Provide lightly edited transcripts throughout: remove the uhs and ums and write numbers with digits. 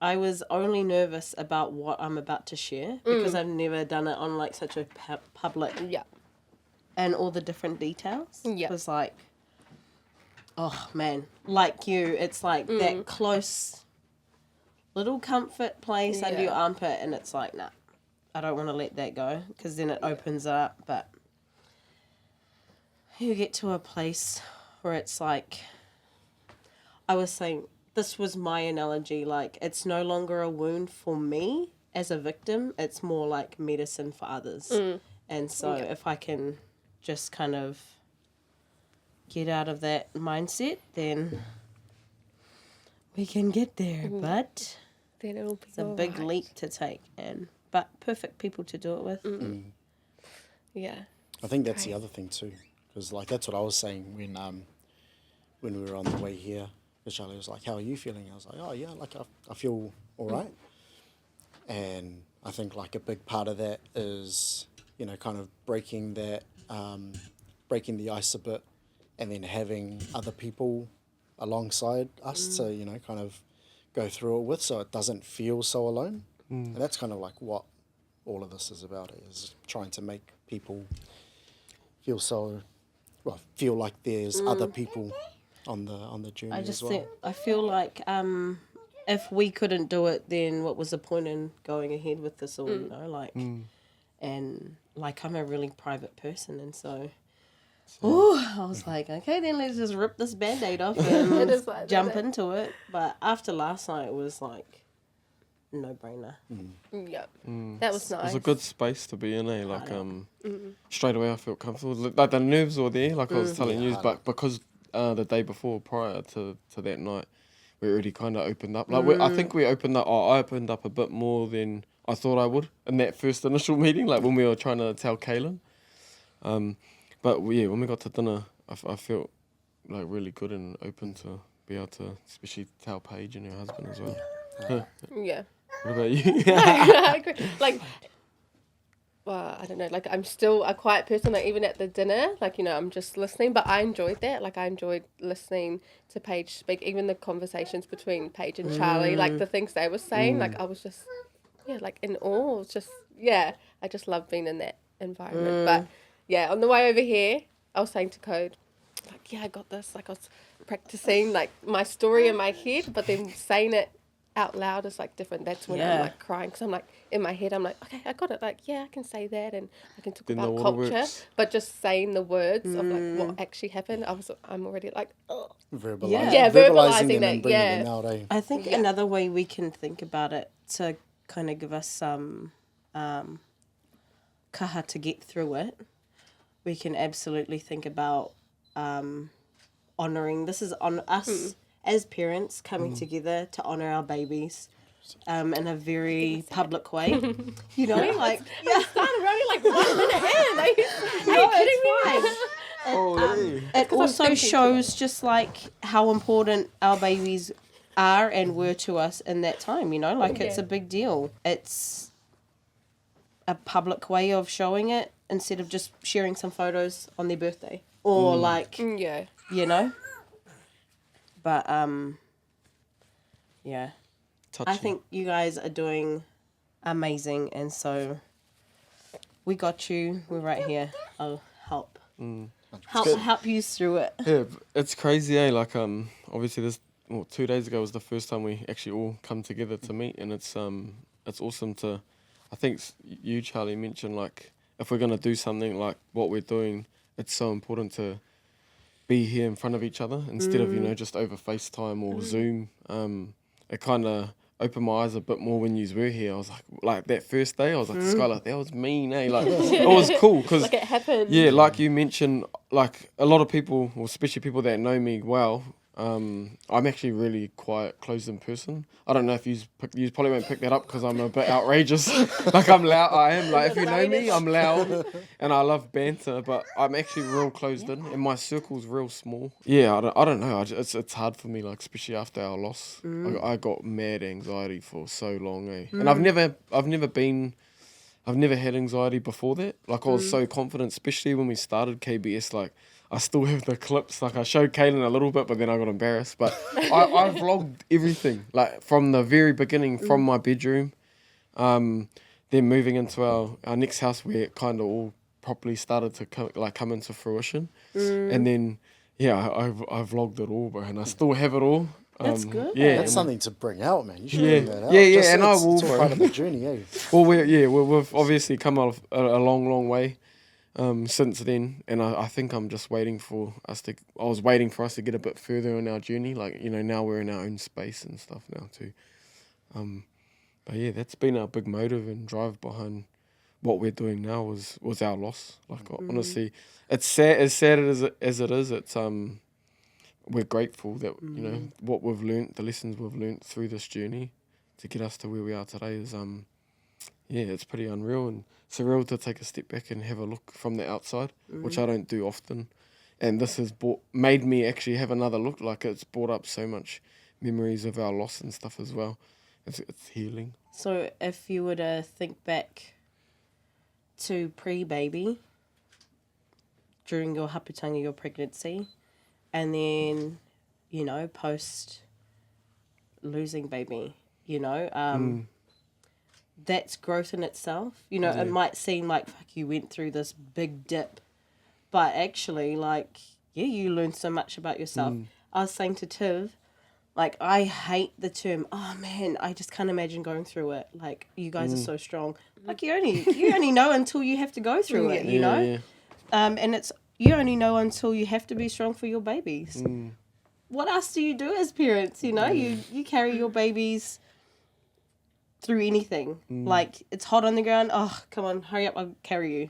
I was only nervous about what I'm about to share because I've never done it on like such a public. Yeah. And all the different details. Yeah. It was like, oh man, like you, it's like that close little comfort place under your armpit, and it's like, nah, I don't want to let that go because then it opens up. But you get to a place where it's like, I was saying, this was my analogy, like it's no longer a wound for me as a victim, it's more like medicine for others. And so if I can just kind of get out of that mindset, then we can get there. But then it'll be it's a big leap to take, but perfect people to do it with. Yeah. I think that's the other thing too, because like that's what I was saying when we were on the way here. Charlie was like, "How are you feeling?" I was like, "Oh yeah, like I feel all right." And I think like a big part of that is, you know, kind of breaking that, breaking the ice a bit, and then having other people alongside us to, you know, kind of go through it with, so it doesn't feel so alone. And that's kind of like what all of this is about, is trying to make people feel feel like there's other people on the journey as well. I feel like if we couldn't do it, then what was the point in going ahead with this all, you know, like, and like I'm a really private person, and so I was like, okay, then let's just rip this Band-Aid off and like jump into it. But after last night, it was like no-brainer. Yeah. That was nice. It was a good space to be in, like straight away I felt comfortable. Like the nerves were there, like I was telling you, but because the day before, prior to that night, we already kind of opened up. Like I think we opened up. I opened up a bit more than I thought I would in that first initial meeting. Like when we were trying to tell Kaylin. But when we got to dinner, I felt like really good and open to be able to, especially tell Paige and her husband as well. Yeah. What about you? I agree. Like, well, I don't know, like I'm still a quiet person, like even at the dinner, like, you know, I'm just listening, but I enjoyed that. Like I enjoyed listening to Paige speak, even the conversations between Paige and Charlie, like the things they were saying, like I was just, like in awe. It was just, I just love being in that environment. But on the way over here, I was saying to Code, like, I got this. Like I was practicing like my story in my head, but then saying it out loud is like different. That's when I'm like crying, because I'm like in my head I'm like, okay, I got it, like I can say that and I can talk about culture, but just saying the words of like what actually happened, I'm already like verbalizing them that. Them out, eh? I think another way we can think about it to kind of give us some kaha to get through it, we can absolutely think about honouring. This is on us as parents coming together to honour our babies in a very public way. You know, like... I started running like 1 minute in. Are you kidding me? It also shows just like how important our babies are and were to us in that time, you know, like it's a big deal. It's a public way of showing it instead of just sharing some photos on their birthday or like, you know. But, I think you guys are doing amazing, and so we got you. We're right here. I'll help. Help you through it. Yeah, it's crazy, eh? Like, obviously this 2 days ago was the first time we actually all come together to meet, and it's awesome to, I think you, Charlie, mentioned like if we're gonna do something like what we're doing, it's so important to be here in front of each other instead of, you know, just over FaceTime or Zoom. It kind of opened my eyes a bit more when you were here. I was like that first day, I was like, Skylar, that was mean, eh? Like, it was cool because, like it happened. Yeah, like you mentioned, like a lot of people, or especially people that know me well, I'm actually really quiet, closed in person. I don't know if you probably won't pick that up because I'm a bit outrageous. Like I'm loud. I am like, if you know me, I'm loud and I love banter, but I'm actually real closed in and my circle's real small. Yeah, I don't know. It's hard for me, like especially after our loss. I got mad anxiety for so long, eh? And I've never been I've never had anxiety before that. Like I was so confident, especially when we started KBS. Like I still have the clips. Like I showed Kaylin a little bit, but then I got embarrassed. But I vlogged everything, like from the very beginning, from my bedroom. Then moving into our next house where it kind of all properly started to come into fruition. And then, yeah, I vlogged it all, bro, and I still have it all. That's good. Yeah, That's something to bring out, man. You should bring that out. Yeah, and I will, it's all bro. part of the journey, eh? Well, we've obviously come a long, long way since then, and I think I'm just waiting for us to. I was waiting for us to get a bit further in our journey, like now we're in our own space and stuff now too. But yeah, that's been our big motive and drive behind what we're doing now was our loss. Like honestly, it's sad as it is. It's we're grateful that what we've learnt, the lessons we've learnt through this journey to get us to where we are today is it's pretty unreal and surreal to take a step back and have a look from the outside, which I don't do often. And this has made me actually have another look. Like it's brought up so much memories of our loss and stuff as well. It's healing. So if you were to think back to pre-baby, during your haputanga, your pregnancy, and then, post losing baby, that's growth in itself. It might seem like, fuck, you went through this big dip, but actually, you learned so much about yourself. I was saying to Tiv, I hate the term, oh man, I just can't imagine going through it. Like, you guys are so strong. Like, you only know until you have to go through it, you know? Yeah. And you only know until you have to be strong for your babies. What else do you do as parents, You carry your babies through anything. Like, it's hot on the ground, oh, come on, hurry up, I'll carry you.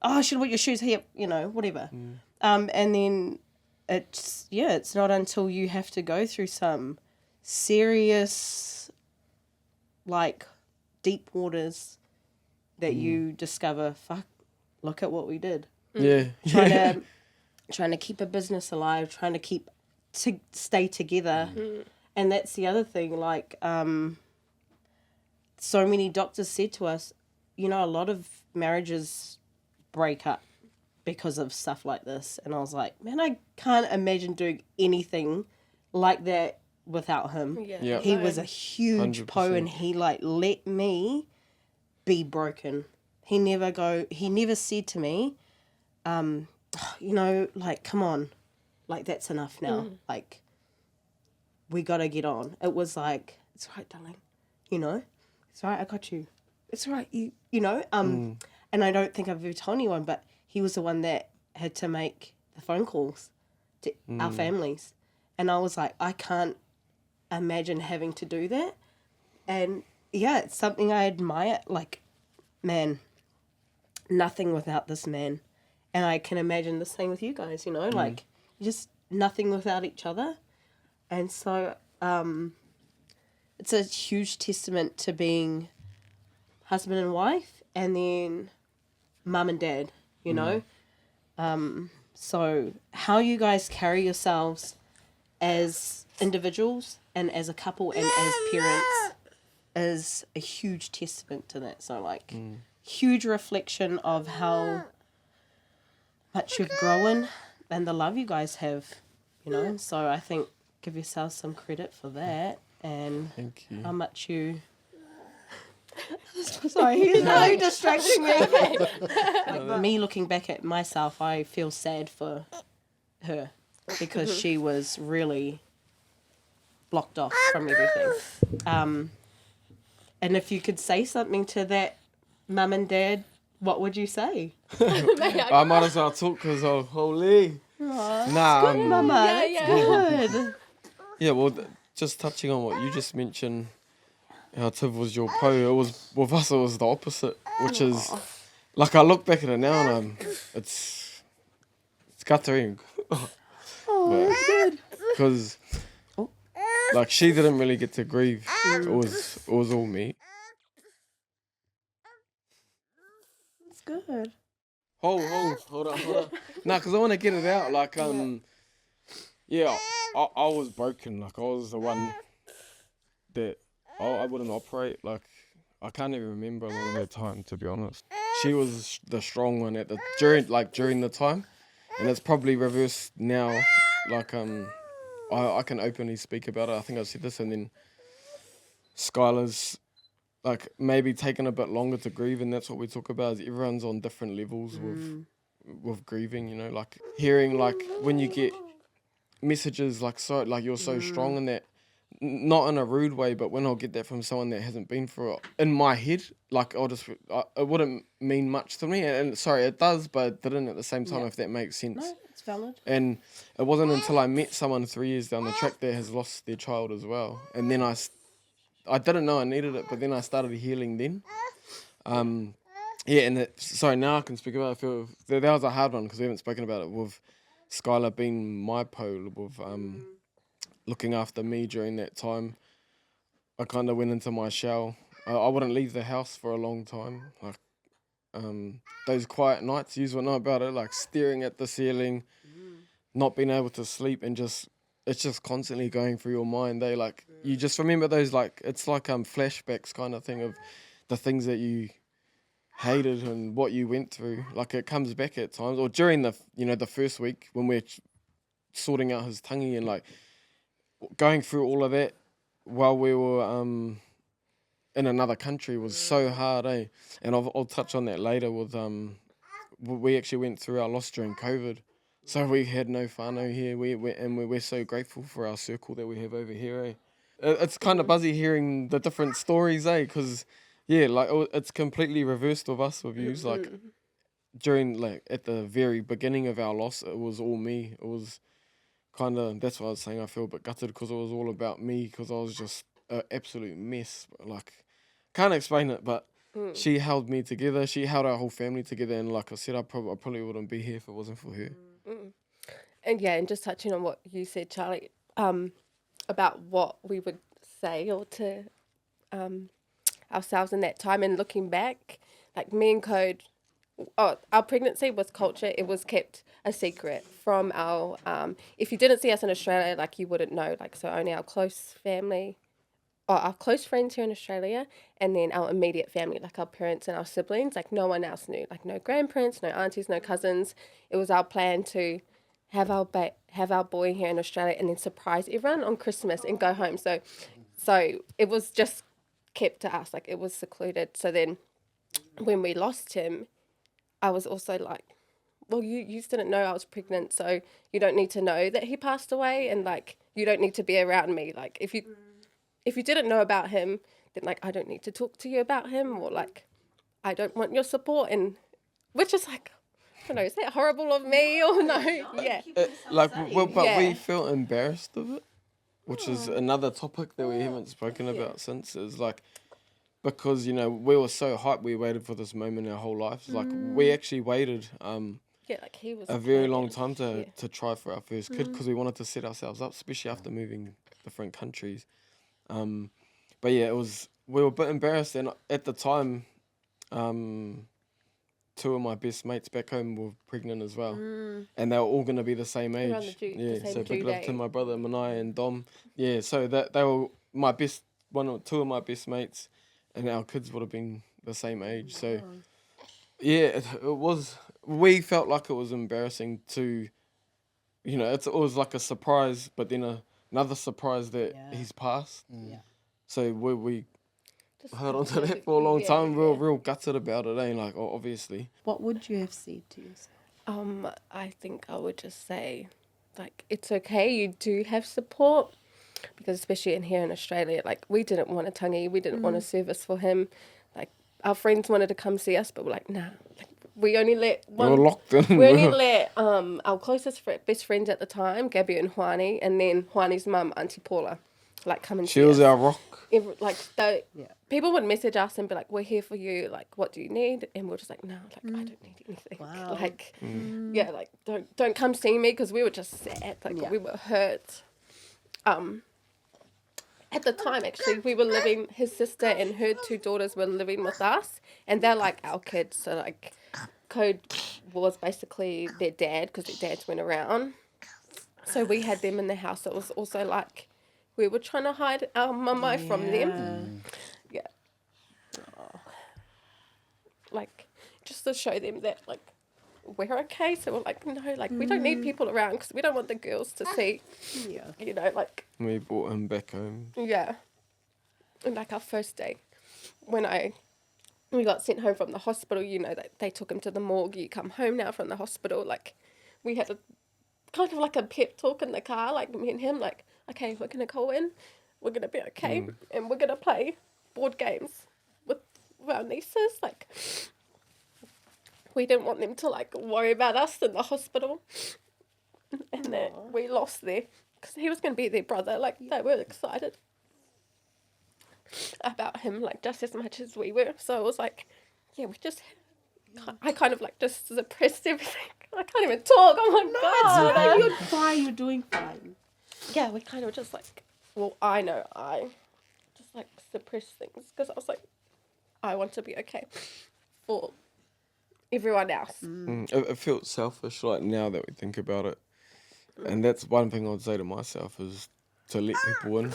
Oh, I should wear your shoes here, whatever. And then it's not until you have to go through some serious, deep waters that you discover, fuck, look at what we did. Yeah. Trying to keep a business alive, trying to stay together. And that's the other thing, so many doctors said to us, a lot of marriages break up because of stuff like this. And I was like, man, I can't imagine doing anything like that without him. Yeah. He was a huge 100%. po, and he let me be broken. He never said to me, come on, that's enough now. We gotta get on. It was like, it's all right, darling. It's all right, I got you. It's all right, and I don't think I've ever told anyone, but he was the one that had to make the phone calls to our families. And I was like, I can't imagine having to do that. And yeah, it's something I admire. Man, nothing without this man. And I can imagine the same with you guys, just nothing without each other. And so it's a huge testament to being husband and wife, and then mum and dad, So how you guys carry yourselves as individuals and as a couple and as parents is a huge testament to that. So huge reflection of how much you've grown and the love you guys have, So I think give yourselves some credit for that, and Thank you. how much you... Sorry, he's really distracting me. Me looking back at myself, I feel sad for her because she was really blocked off from everything. And if you could say something to that mum and dad, what would you say? I might as well talk because of holy. Nah, Good, mama. Yeah, That's good. yeah. Well, just touching on what you just mentioned, how Tiv was your po. It was with us. It was the opposite, which is I look back at it now and it's guttering. That's good. Because she didn't really get to grieve. It was all me. That's good. Hold on. Nah, because I want to get it out. I was broken. I was the one that I wouldn't operate. I can't even remember a lot of her time, to be honest. She was the strong one at the during the time, and it's probably reversed now. Like I can openly speak about it. I think I said this, and then Skylar's like maybe taken a bit longer to grieve, and that's what we talk about. Is everyone's on different levels with grieving. You know, like hearing like when you get messages like so like you're so strong in that. Not in a rude way, but when I'll get that from someone that hasn't been through it, in my head, like it wouldn't mean much to me. And sorry, it does, but it didn't at the same time, if that makes sense. No, it's valid. And it wasn't until I met someone 3 years down the track that has lost their child as well. And then I didn't know I needed it, but then I started healing then. Yeah, and sorry, now I can speak about it. I feel that was a hard one because we haven't spoken about it with Skylar being my pole, with looking after me during that time. I kind of went into my shell. I wouldn't leave the house for a long time. Like those quiet nights, you would know about it, like staring at the ceiling, not being able to sleep, and it's just constantly going through your mind. Like you just remember those, like it's like flashbacks kind of thing of the things that you hated and what you went through. Like it comes back at times, or during the first week when we're sorting out his tangi and like going through all of that while we were in another country was so hard, eh? And I'll touch on that later with we actually went through our loss during COVID, so we had no whānau here. We're so grateful for our circle that we have over here, eh? It's kind of buzzy hearing the different stories, eh? Because yeah, like it's completely reversed with us with yous. Like during at the very beginning of our loss, it was all me. It was kind of, that's what I was saying, I feel a bit gutted because it was all about me, because I was just an absolute mess. Like, can't explain it, but she held me together. She held our whole family together, and like I said, I probably wouldn't be here if it wasn't for her. And yeah, and just touching on what you said, Charlie, about what we would say or to ourselves in that time, and looking back, like me and Code, our pregnancy with Culture, it was kept a secret from our, if you didn't see us in Australia, like you wouldn't know, like so only our close family, or our close friends here in Australia, and then our immediate family, like our parents and our siblings, like no one else knew, like no grandparents, no aunties, no cousins. It was our plan to have our boy here in Australia and then surprise everyone on Christmas and go home. So it was just kept to us, like it was secluded. So then when we lost him, I was also like, well, you didn't know I was pregnant, so you don't need to know that he passed away, and like you don't need to be around me. Like if you didn't know about him, then like I don't need to talk to you about him, or like I don't want your support, and which is like, I don't know, is that horrible of me or no? Yeah. We felt embarrassed of it, which is another topic that we haven't spoken about since. Is like, because, we were so hyped, we waited for this moment our whole lives. Like, we actually waited like he was a very long time to try for our first kid, because we wanted to set ourselves up, especially after moving different countries. But yeah, we were a bit embarrassed, and at the time, 2 of my best mates back home were pregnant as well, and they were all going to be the same age. The same so big love date. to my brother Manai and Dom. Yeah, so that they were my best, 2 of my best mates, and our kids would have been the same age. So yeah, it was. We felt like it was embarrassing to, it was like a surprise, but then another surprise that he's passed. Yeah. So we held on to that for a long time. Real gutted about it, eh? Like, obviously. What would you have said to yourself? I think I would just say, like, it's okay, you do have support, because especially here in Australia, like, we didn't want a tangi, we didn't want a service for him. Like, our friends wanted to come see us, but we're like, nah. Like, we only let one. We were locked in. We only let our closest best friends at the time, Gabby and Juani, and then Juani's mum, Auntie Paula, like, come and see us. She was our rock. People would message us and be like, we're here for you, like, what do you need? And we're just like, no, like, I don't need anything. Wow. Like, yeah, like, don't come see me, because we were just sad, like, we were hurt. At the time, actually, we were living, his sister and her 2 daughters were living with us, and they're like our kids, so like, Code was basically their dad, because their dads went around, so we had them in the house. So it was also like, we were trying to hide our mamai from them. Yeah. like, just to show them that, like, we're okay. So we're like, no, like, we don't need people around because we don't want the girls to see, you know, like. We brought him back home. Yeah. And, like, our first day, when we got sent home from the hospital, you know, they took him to the morgue. You come home now from the hospital, like, we had a kind of like a pep talk in the car, like, me and him, like, okay, we're going to go in, we're going to be okay, and we're going to play board games with our nieces, like, we didn't want them to, like, worry about us in the hospital, and that we lost there, because he was going to be their brother, like, they were excited about him, like, just as much as we were, so it was like, yeah, I kind of, like, just suppressed everything. I can't even talk. Oh, my God. It's fine. You're fine. You're doing fine. Yeah, we kind of just, like, well, I know I just, like, suppressed things because I was like, I want to be okay for everyone else. It felt selfish, like, now that we think about it. And that's one thing I'd say to myself is to let people in.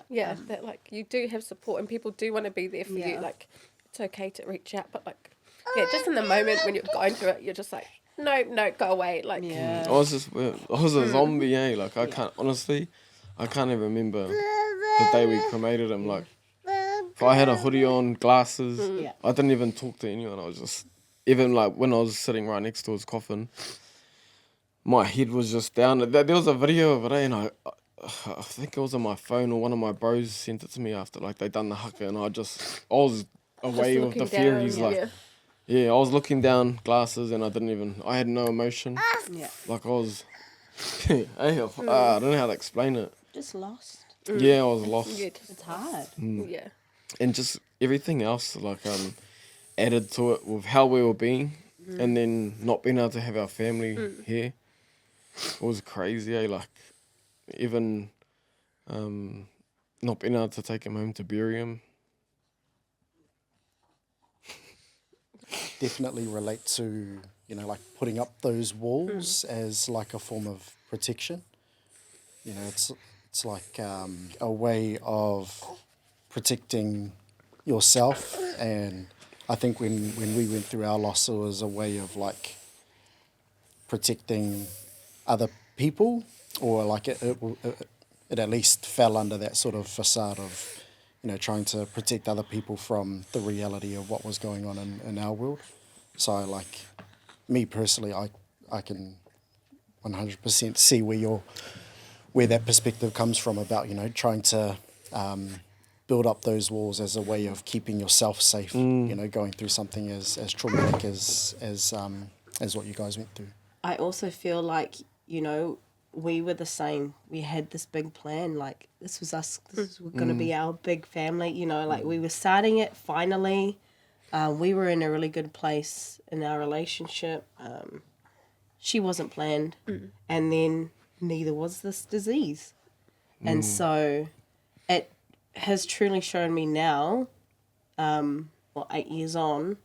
Yeah, that, like, you do have support and people do want to be there for you. Yeah. Like, it's okay to reach out, but, like, yeah, just in the moment when you're going through it, you're just like, no, go away. Like, I was a zombie, eh? Like, I can't even remember the day we cremated him. Like, if I had a hoodie on, glasses, I didn't even talk to anyone. I was just, even like when I was sitting right next to his coffin, my head was just down. There was a video of it, eh? And I think it was on my phone or one of my bros sent it to me after, like, they done the haka, and I was away with the fairies, like. Yeah, I was looking down, glasses, and I had no emotion. Yeah. Like, I was, I don't know how to explain it. Just lost. Yeah, I was lost. yeah, It's hard. yeah. And just everything else, like, added to it with how we were being, and then not being able to have our family here. It was crazy, eh? Like, even not being able to take him home to bury him. Definitely relate to, you know, like putting up those walls as like a form of protection. You know, it's like a way of protecting yourself, and I think when we went through our loss, it was a way of like protecting other people, or like it at least fell under that sort of facade of, you know, trying to protect other people from the reality of what was going on in our world. So, like, me personally, I can 100% see where that perspective comes from about, you know, trying to build up those walls as a way of keeping yourself safe, you know, going through something as traumatic as what you guys went through. I also feel like, you know, we were the same. We had this big plan, like, this was us, this was going to be our big family, you know, like, we were starting it finally. We were in a really good place in our relationship. She wasn't planned, and then neither was this disease. And so it has truly shown me now, 8 years on,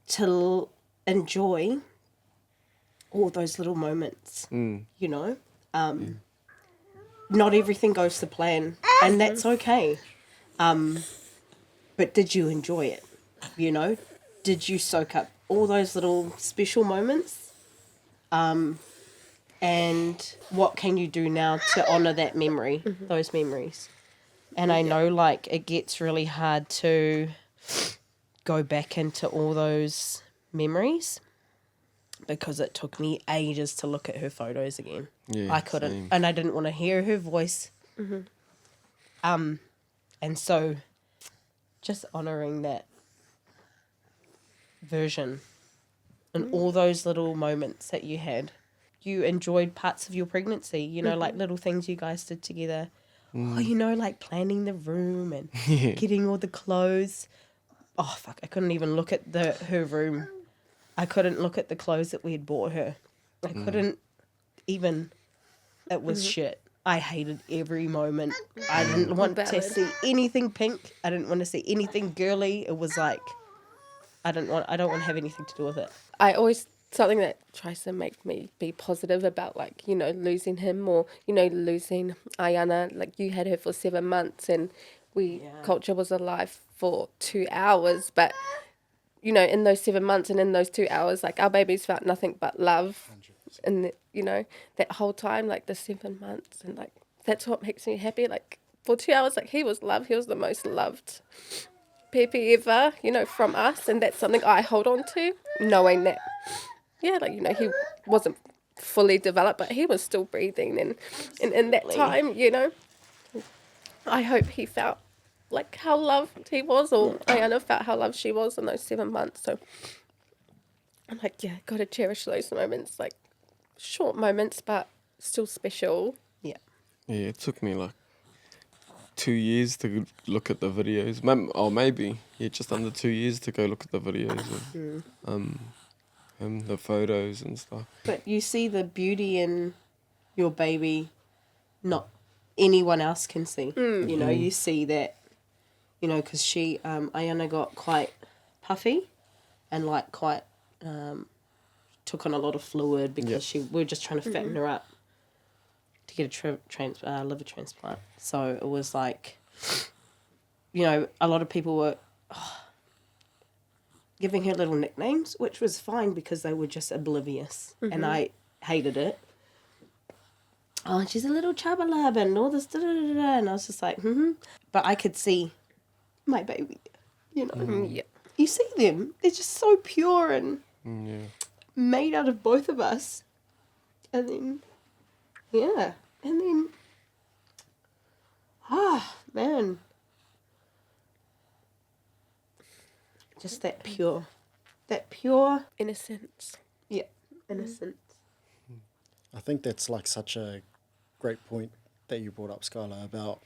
to enjoy all those little moments, you know. Not everything goes to plan, and that's okay. But did you enjoy it? You know, did you soak up all those little special moments? And what can you do now to honour that memory, those memories? And I know, like, it gets really hard to go back into all those memories because it took me ages to look at her photos again. Yeah, I couldn't, same. and I didn't want to hear her voice. And so just honouring that version and all those little moments that you had. You enjoyed parts of your pregnancy, you know, like little things you guys did together. Oh, you know, like planning the room and getting all the clothes. Oh, fuck, I couldn't even look at her room. I couldn't look at the clothes that we had bought her. I couldn't even, it was shit. I hated every moment. I didn't want to see anything pink. I didn't want to see anything girly. It was like, I don't want to have anything to do with it. I always, something that tries to make me be positive about, like, you know, losing him, or, you know, losing Aiana. Like, you had her for 7 months, and Culture was alive for 2 hours, but you know, in those 7 months and in those 2 hours, like our babies felt nothing but love. 100%. And you know, that whole time, like the 7 months, and like that's what makes me happy. Like for 2 hours, like he was loved. He was the most loved Pepe ever, you know, from us, and that's something I hold on to, knowing that, yeah, like, you know, he wasn't fully developed, but he was still breathing, and in that time, you know, I hope he felt like how loved he was, or Aiana felt how loved she was in those 7 months. So I'm like, yeah, gotta cherish those moments, like short moments, but still special. Yeah. Yeah, it took me like 2 years to look at the videos. Maybe just under 2 years to go look at the videos of him, the photos and stuff. But you see the beauty in your baby, not anyone else can see. You know, you see that, you know, because Aiana got quite puffy and like quite, took on a lot of fluid because we were just trying to fatten her up to get a liver transplant. So it was like, you know, a lot of people were giving her little nicknames, which was fine because they were just oblivious. And I hated it. Oh, she's a little chubba-lub and all this, da-da-da-da. And I was just like, But I could see my baby, you know. Yeah. You see them. They're just so pure and made out of both of us. And then, yeah. And then, man. Just that pure Innocence. yeah, innocence. I think that's like such a great point that you brought up, Skylar, about,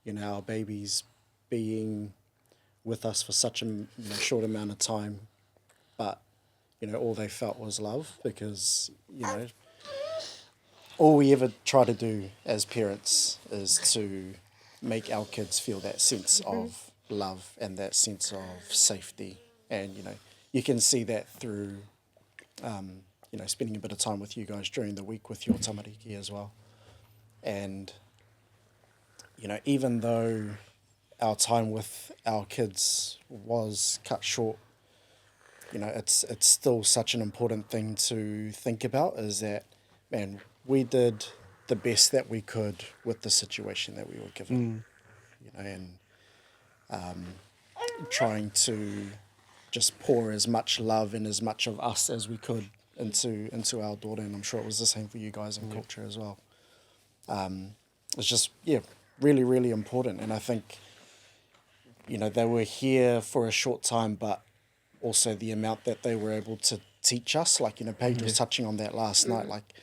you know, our babies being with us for such a short amount of time, but, you know, all they felt was love, because, you know, all we ever try to do as parents is to make our kids feel that sense of love and that sense of safety. And, you know, you can see that through, you know, spending a bit of time with you guys during the week with your tamariki as well. And, you know, even though our time with our kids was cut short, you know, it's still such an important thing to think about, is that, man, we did the best that we could with the situation that we were given, you know, and trying to just pour as much love and as much of us as we could into our daughter, and I'm sure it was the same for you guys in Culture as well. It's just, really, really important. And I think, you know, they were here for a short time, but also the amount that they were able to teach us, like, you know, Paige was touching on that last night, like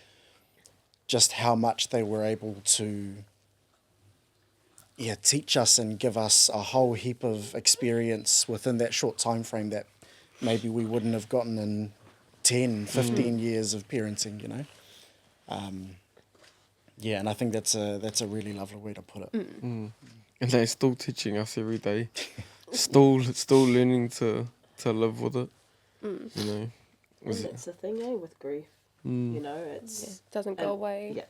just how much they were able to teach us and give us a whole heap of experience within that short time frame that maybe we wouldn't have gotten in 10, 15 years of parenting, you know. And I think that's a really lovely way to put it. And they're still teaching us every day. still learning to live with it. You know. And that's the thing, with grief. You know, it doesn't go away. Yeah.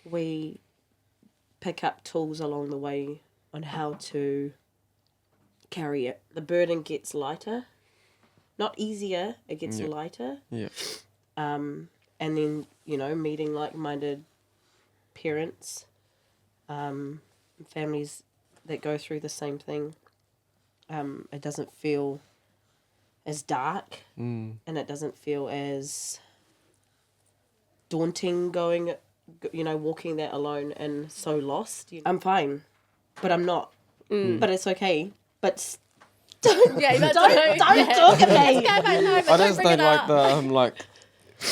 We pick up tools along the way on how to carry it. The burden gets lighter. Not easier, it gets lighter. Yeah. And then, you know, meeting like-minded parents, families that go through the same thing. It doesn't feel as dark, and it doesn't feel as daunting going, you know, walking that alone and so lost. I'm fine, but I'm not. But it's okay. But don't talk about it. I just don't like the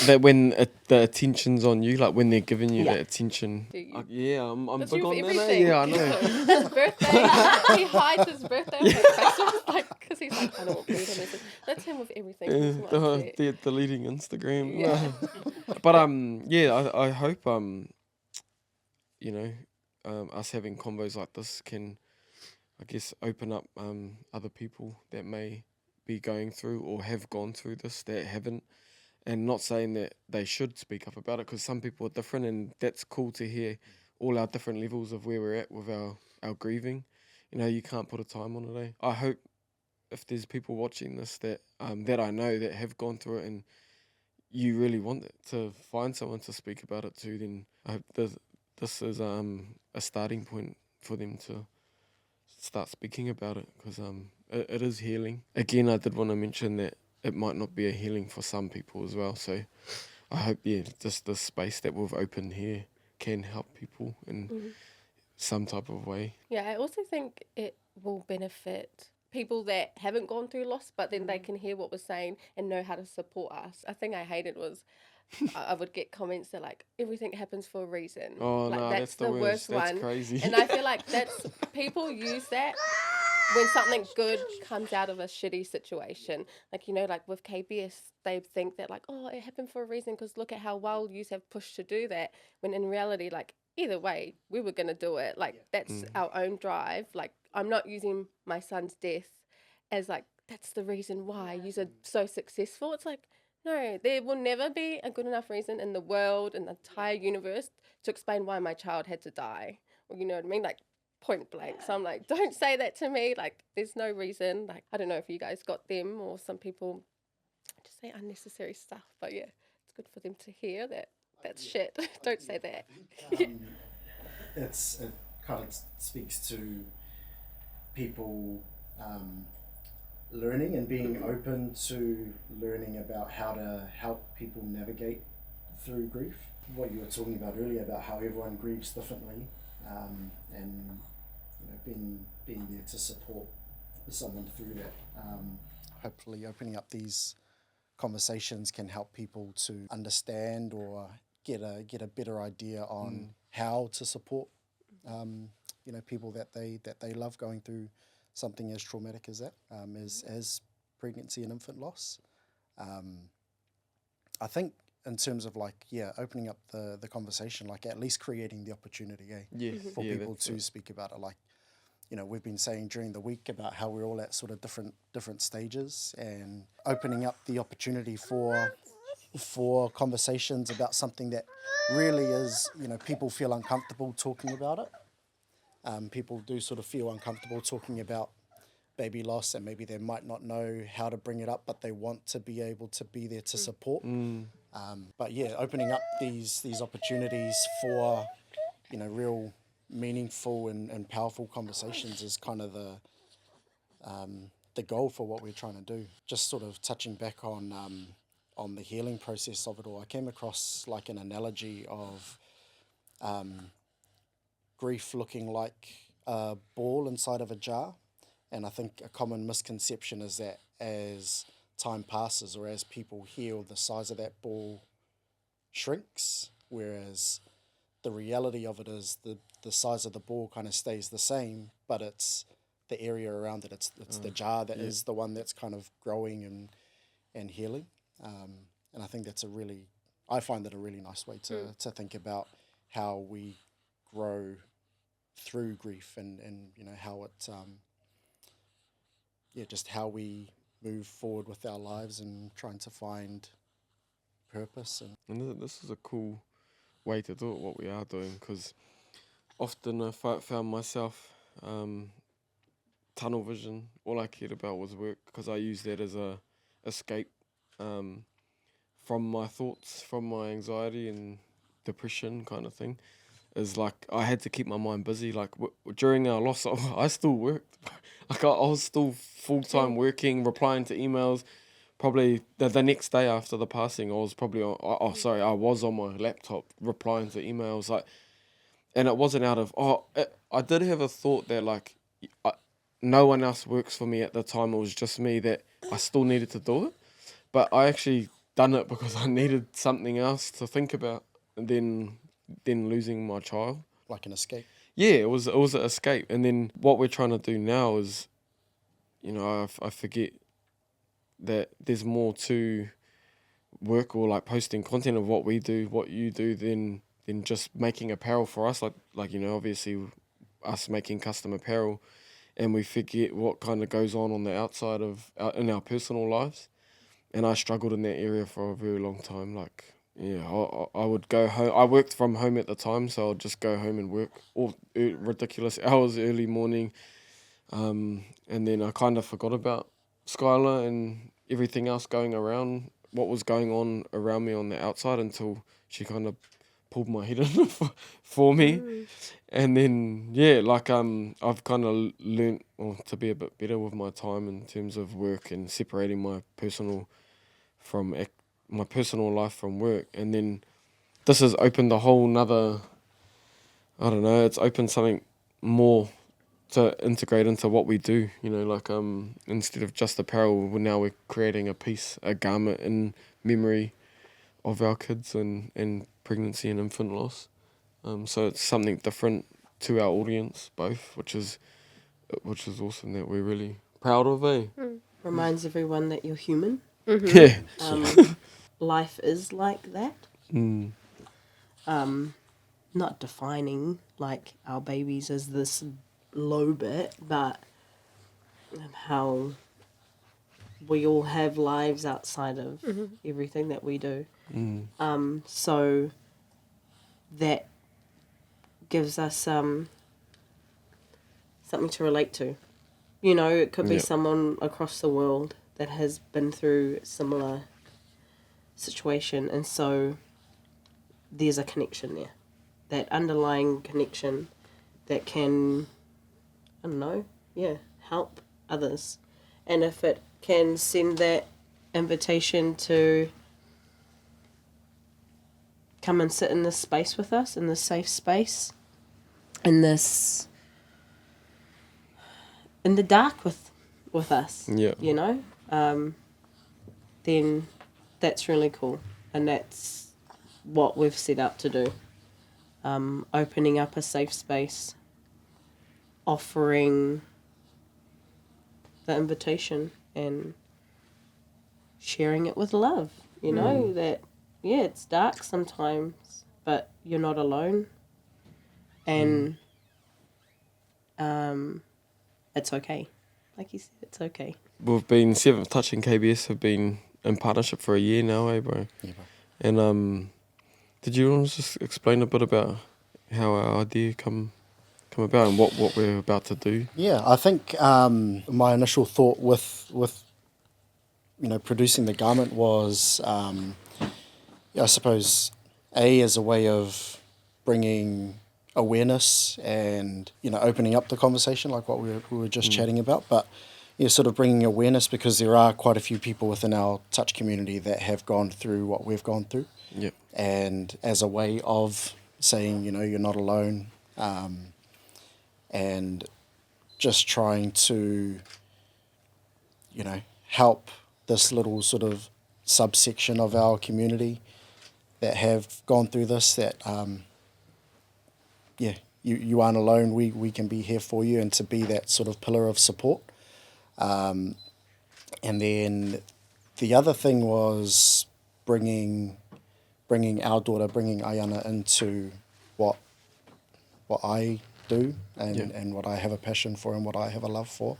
that when the attention's on you, like when they're giving you that attention. I'm That's big you on for that. everything. Yeah, I know. His birthday, he hides his birthday on his Facebook, like, because he's like, I don't want to read him. That's him with everything. He's not upset. They're deleting Instagram. Yeah. But I hope you know, us having convos like this can, I guess, open up other people that may be going through or have gone through this that haven't. And not saying that they should speak up about it, because some people are different, and that's cool to hear all our different levels of where we're at with our grieving. you know, you can't put a time on it. I hope if there's people watching this that that I know that have gone through it, and you really want to find someone to speak about it to, then I hope this is a starting point for them to start speaking about it, because it is healing. Again, I did want to mention that it might not be a healing for some people as well. So I hope, just the space that we've opened here can help people in some type of way. Yeah, I also think it will benefit people that haven't gone through loss, but then they can hear what we're saying and know how to support us. I think I hated was I would get comments that like everything happens for a reason. Oh, like, no, that's the worst. That's one. crazy. And I feel like that's people use that when something good comes out of a shitty situation. Like, you know, like with KBS, they think that like, oh, it happened for a reason because look at how well you have pushed to do that. When in reality, like, either way, we were going to do it. Like, that's our own drive. Like, I'm not using my son's death as like, that's the reason why you are so successful. It's like, no, there will never be a good enough reason in the world, in the entire universe, to explain why my child had to die. Or, you know what I mean? Like, point blank. So I'm like, don't say that to me. Like, there's no reason. Like, I don't know if you guys got them or some people just say unnecessary stuff. But yeah, it's good for them to hear that that's shit. Don't say that. It kind of speaks to people learning and being open to learning about how to help people navigate through grief. What you were talking about earlier about how everyone grieves differently, and being there to support someone through that. Hopefully opening up these conversations can help people to understand or get a better idea on how to support people that they love going through something as traumatic as that, as pregnancy and infant loss. I think in terms of opening up the conversation, like at least creating the opportunity for people to speak about it. Like, we've been saying during the week about how we're all at sort of different stages, and opening up the opportunity for conversations about something that really is, people feel uncomfortable talking about it. People do sort of feel uncomfortable talking about baby loss, and maybe they might not know how to bring it up, but they want to be able to be there to support. But yeah, opening up these opportunities for, real meaningful and powerful conversations is kind of the goal for what we're trying to do. Just sort of touching back on the healing process of it all, I came across like an analogy of grief looking like a ball inside of a jar. And I think a common misconception is that as time passes or as people heal, the size of that ball shrinks, whereas the reality of it is the size of the ball kind of stays the same, but it's the area around it, it's the jar that is the one that's kind of growing and healing. And I think that's I find that a really nice way to think about how we grow through grief and how it just how we move forward with our lives and trying to find purpose. And this is a cool way to do it, what we are doing, because often I found myself tunnel vision. All I cared about was work, because I used that as a escape from my thoughts, from my anxiety and depression kind of thing. Is like I had to keep my mind busy. Like during our loss, I still worked. Like I was still full-time working, replying to emails. Probably the next day after the passing, I was probably I was on my laptop replying to emails. Like, and it wasn't out of I did have a thought that like no one else works for me at the time. It was just me, that I still needed to do it. But I actually done it because I needed something else to think about, and then losing my child. Like an escape. Yeah, it was an escape. And then what we're trying to do now is, I forget that there's more to work or like posting content of what we do, what you do, than just making apparel for us. Like obviously us making custom apparel, and we forget what kind of goes on the outside of in our personal lives. And I struggled in that area for a very long time. Like, yeah, I would go home. I worked from home at the time, so I'd just go home and work all ridiculous hours, early morning, And then I kind of forgot about Skylar and everything else going around, what was going on around me on the outside, until she kind of pulled my head in for me. And then, yeah, like I've kind of learnt to be a bit better with my time in terms of work and separating my personal life from work. And then this has opened a whole nother, I don't know, it's opened something more to integrate into what we do, you know, like instead of just apparel, we're creating a garment in memory of our kids and pregnancy and infant loss. So it's something different to our audience both, which is awesome, that we're really proud of, eh? Reminds everyone that you're human. Yeah. Life is like that. Mm. Not defining like our babies as this low bit, but how we all have lives outside of everything that we do. So that gives us something to relate to. You know, it could be someone across the world that has been through a similar situation, and so there's a connection there, that underlying connection that can, I don't know, help others. And if it can send that invitation to come and sit in this space with us, in this safe space, in this, in the dark with us, you know, then that's really cool. And that's what we've set out to do. Opening up a safe space, offering the invitation and sharing it with love, you know, that, it's dark sometimes, but you're not alone. And it's okay. Like you said, it's okay. We've been Seventh Touch and KBS have been in partnership for a year now, eh, bro? Yeah, bro. And did you want to just explain a bit about how our idea come about and what we're about to do? Yeah, I think my initial thought with you know, producing the garment was, I suppose, as a way of bringing awareness and, you know, opening up the conversation like what we were just chatting about, but sort of bringing awareness, because there are quite a few people within our touch community that have gone through what we've gone through. Yep. And as a way of saying, you know, you're not alone, and just trying to, you know, help this little sort of subsection of our community that have gone through this, that, you aren't alone, we can be here for you, and to be that sort of pillar of support. And then the other thing was bringing our daughter, bringing Aiana into what I do and what I have a passion for and what I have a love for.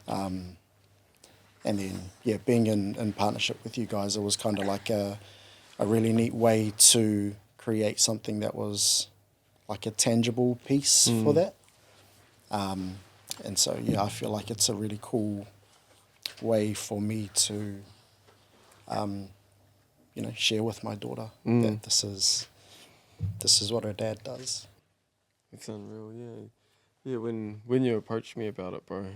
And then, being in partnership with you guys, it was kind of like a really neat way to create something that was like a tangible piece for that. And so, I feel like it's a really cool way for me to, share with my daughter that this is what her dad does. It's unreal, yeah. When you approached me about it, bro,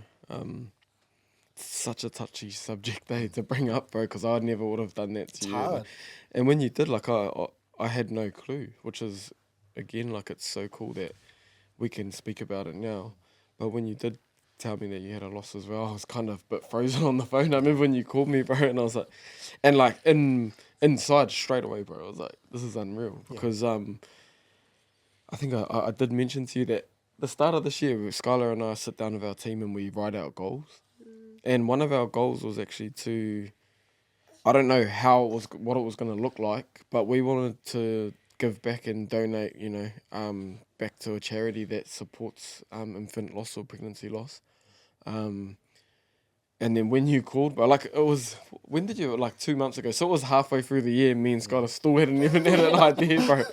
such a touchy subject to bring up, bro, because I never would have done that to you. Hard. Like, and when you did, like, I had no clue, which is, again, like, it's so cool that we can speak about it now. But when you did tell me that you had a loss as well, I was kind of a bit frozen on the phone. I remember when you called me, bro, and I was like, and like inside straight away, bro, I was like, this is unreal. Because I think I did mention to you that the start of this year, Skylar and I sit down with our team and we write out goals. And one of our goals was actually to, I don't know what it was going to look like, but we wanted to give back and donate, back to a charity that supports infant loss or pregnancy loss. And then when you called, but like it was, when did you, like 2 months ago? So it was halfway through the year, me and Scott still hadn't even had an idea, bro.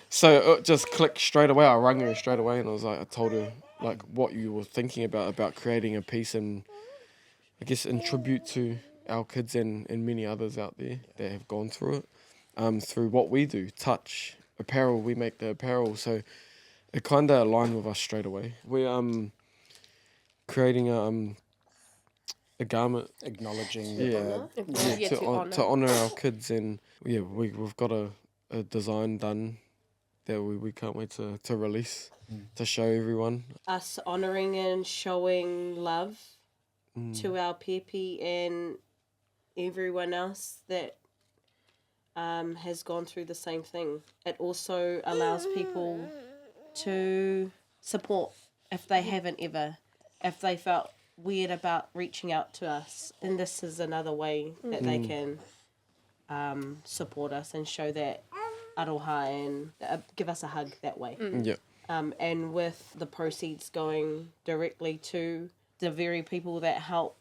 So it just clicked straight away. I rang her straight away and I was like, I told her like what you were thinking about creating a piece and I guess in tribute to our kids and many others out there that have gone through it, through what we do, touch, apparel, we make the apparel, so it kind of aligned with us straight away. We're creating a garment, Acknowledging yeah, to honour our kids, and yeah, we've got a design done that we can't wait to release, to show everyone. Us honouring and showing love to our pepe and everyone else that has gone through the same thing. It also allows people to support if they haven't ever, if they felt weird about reaching out to us, then this is another way that they can support us and show that aroha and give us a hug that way. Yeah. And with the proceeds going directly to the very people that help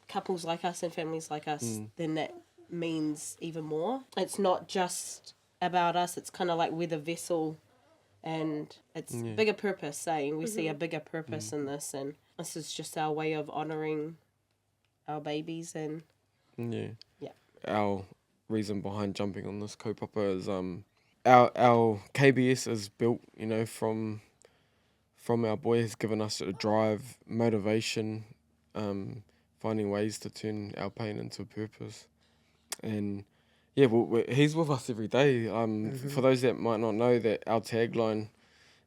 couples like us and families like us, then that means even more. It's not just about us, it's kind of like we're the vessel, and it's bigger purpose, saying we see a bigger purpose in this, and this is just our way of honouring our babies. And Yeah. yeah, Our reason behind jumping on this kaupapa is our KBS is built, you know, from our boy, has given us a drive, motivation, finding ways to turn our pain into purpose. And yeah, he's with us every day. For those that might not know, that our tagline,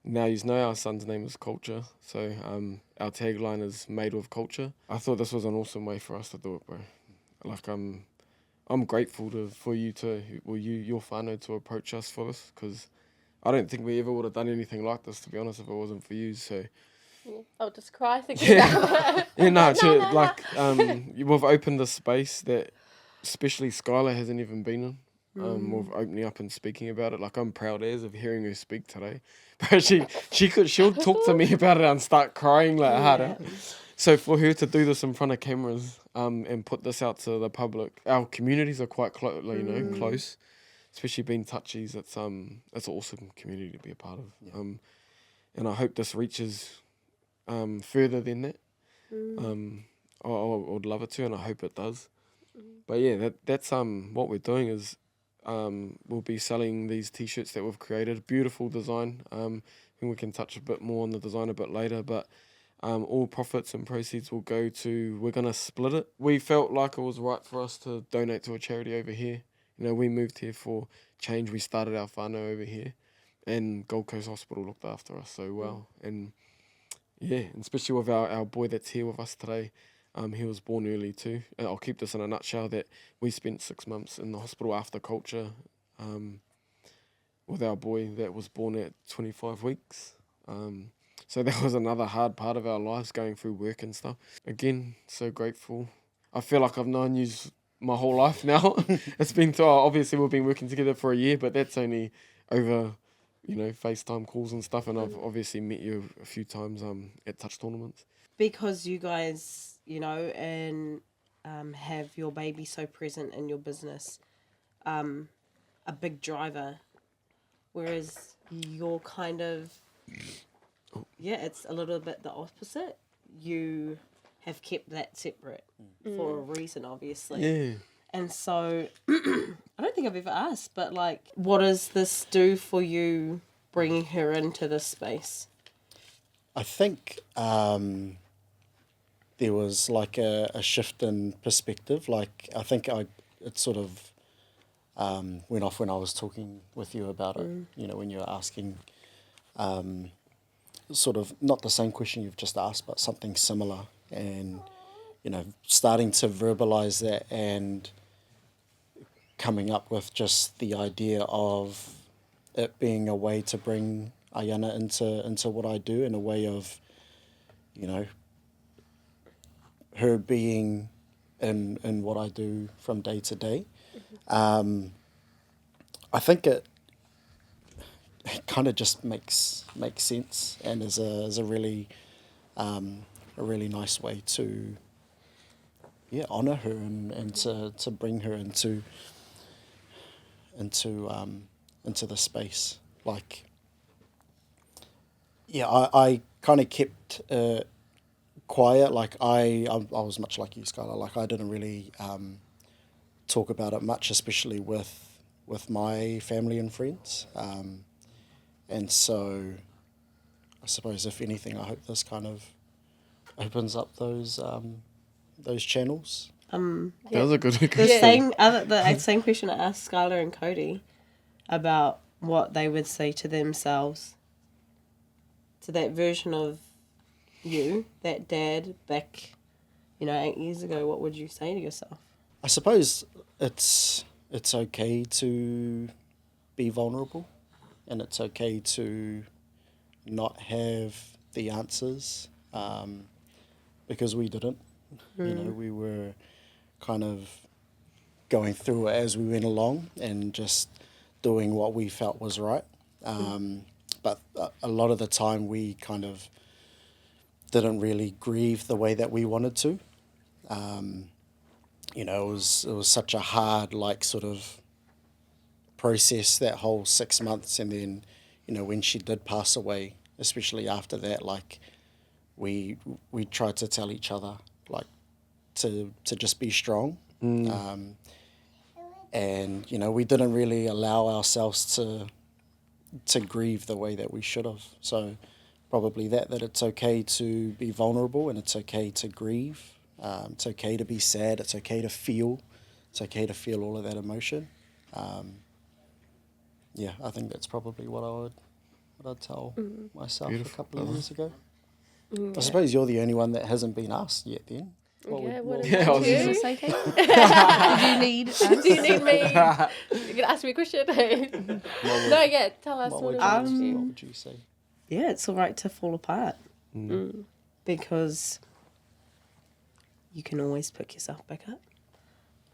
now you know our son's name is Culture, so our tagline is made with culture. I thought this was an awesome way for us to do it, bro. Like I'm grateful for you your whānau to approach us for this, because I don't think we ever would have done anything like this, to be honest, if it wasn't for you. So I'll just cry thinking about it. yeah, we've opened a space that especially Skylar hasn't even been in. We've opening up and speaking about it. Like, I'm proud as of hearing her speak today. But she'll talk to me about it and start crying like harder. So for her to do this in front of cameras, and put this out to the public, our communities are quite close, especially being touchies. It's an awesome community to be a part of. Yeah. And I hope this reaches further than that. I would love it to, and I hope it does. But yeah, that's what we're doing is we'll be selling these t-shirts that we've created. Beautiful design. I think we can touch a bit more on the design a bit later, but all profits and proceeds will go to, we're going to split it. We felt like it was right for us to donate to a charity over here. You know, we moved here for change. We started our whānau over here, and Gold Coast Hospital looked after us so well. And yeah, and especially with our boy that's here with us today. He was born early too. I'll keep this in a nutshell, that we spent 6 months in the hospital after Culture with our boy that was born at 25 weeks. So that was another hard part of our lives, going through work and stuff. Again, so grateful. I feel like I've known you my whole life now. It's been, obviously we've been working together for a year, but that's only over, you know, FaceTime calls and stuff. And I've obviously met you a few times at touch tournaments. because you guys, you know, and have your baby so present in your business, a big driver, whereas you're kind of, yeah, it's a little bit the opposite. You have kept that separate for a reason, obviously. Yeah. And so, I don't think I've ever asked, but like, what does this do for you, bringing her into this space? I think there was like a shift in perspective. Like, I think it sort of went off when I was talking with you about it, you know, when you were asking sort of not the same question you've just asked, but something similar. And, you know, starting to verbalize that and coming up with just the idea of it being a way to bring Aiana into what I do, in a way of, you know, her being in what I do from day to day. I think it kind of just makes sense, and is a really nice way to honor her and to bring her into the space. Like, yeah, I kind of kept quiet. Like I was much like you, Skylar. Like I didn't really talk about it much, especially with my family and friends. And so I suppose if anything, I hope this kind of opens up those channels. That was a good The question. same question I asked Skylar and Cody about what they would say to themselves, to that version of you, that dad back, 8 years ago. What would you say to yourself? I suppose it's okay to be vulnerable, and it's okay to not have the answers, because we didn't. We were kind of going through it as we went along and just doing what we felt was right. But a lot of the time we kind of didn't really grieve the way that we wanted to. It was such a hard, like, sort of process, that whole 6 months. And then, when she did pass away, especially after that, like, we tried to tell each other, like, to just be strong. And, we didn't really allow ourselves to grieve the way that we should have. So probably that it's okay to be vulnerable, and it's okay to grieve. It's okay to be sad. It's okay to feel. It's okay to feel all of that emotion. Yeah, I think that's probably what I'd tell myself Beautiful. a couple of years ago. Yeah. I suppose you're the only one that hasn't been asked yet then. What would- Yeah, I was you? just- Is this okay? Do you need us? Do you need me? You can ask me a question. No, yeah, tell us what what would you say? Yeah, it's all right to fall apart Mm. because you can always pick yourself back up,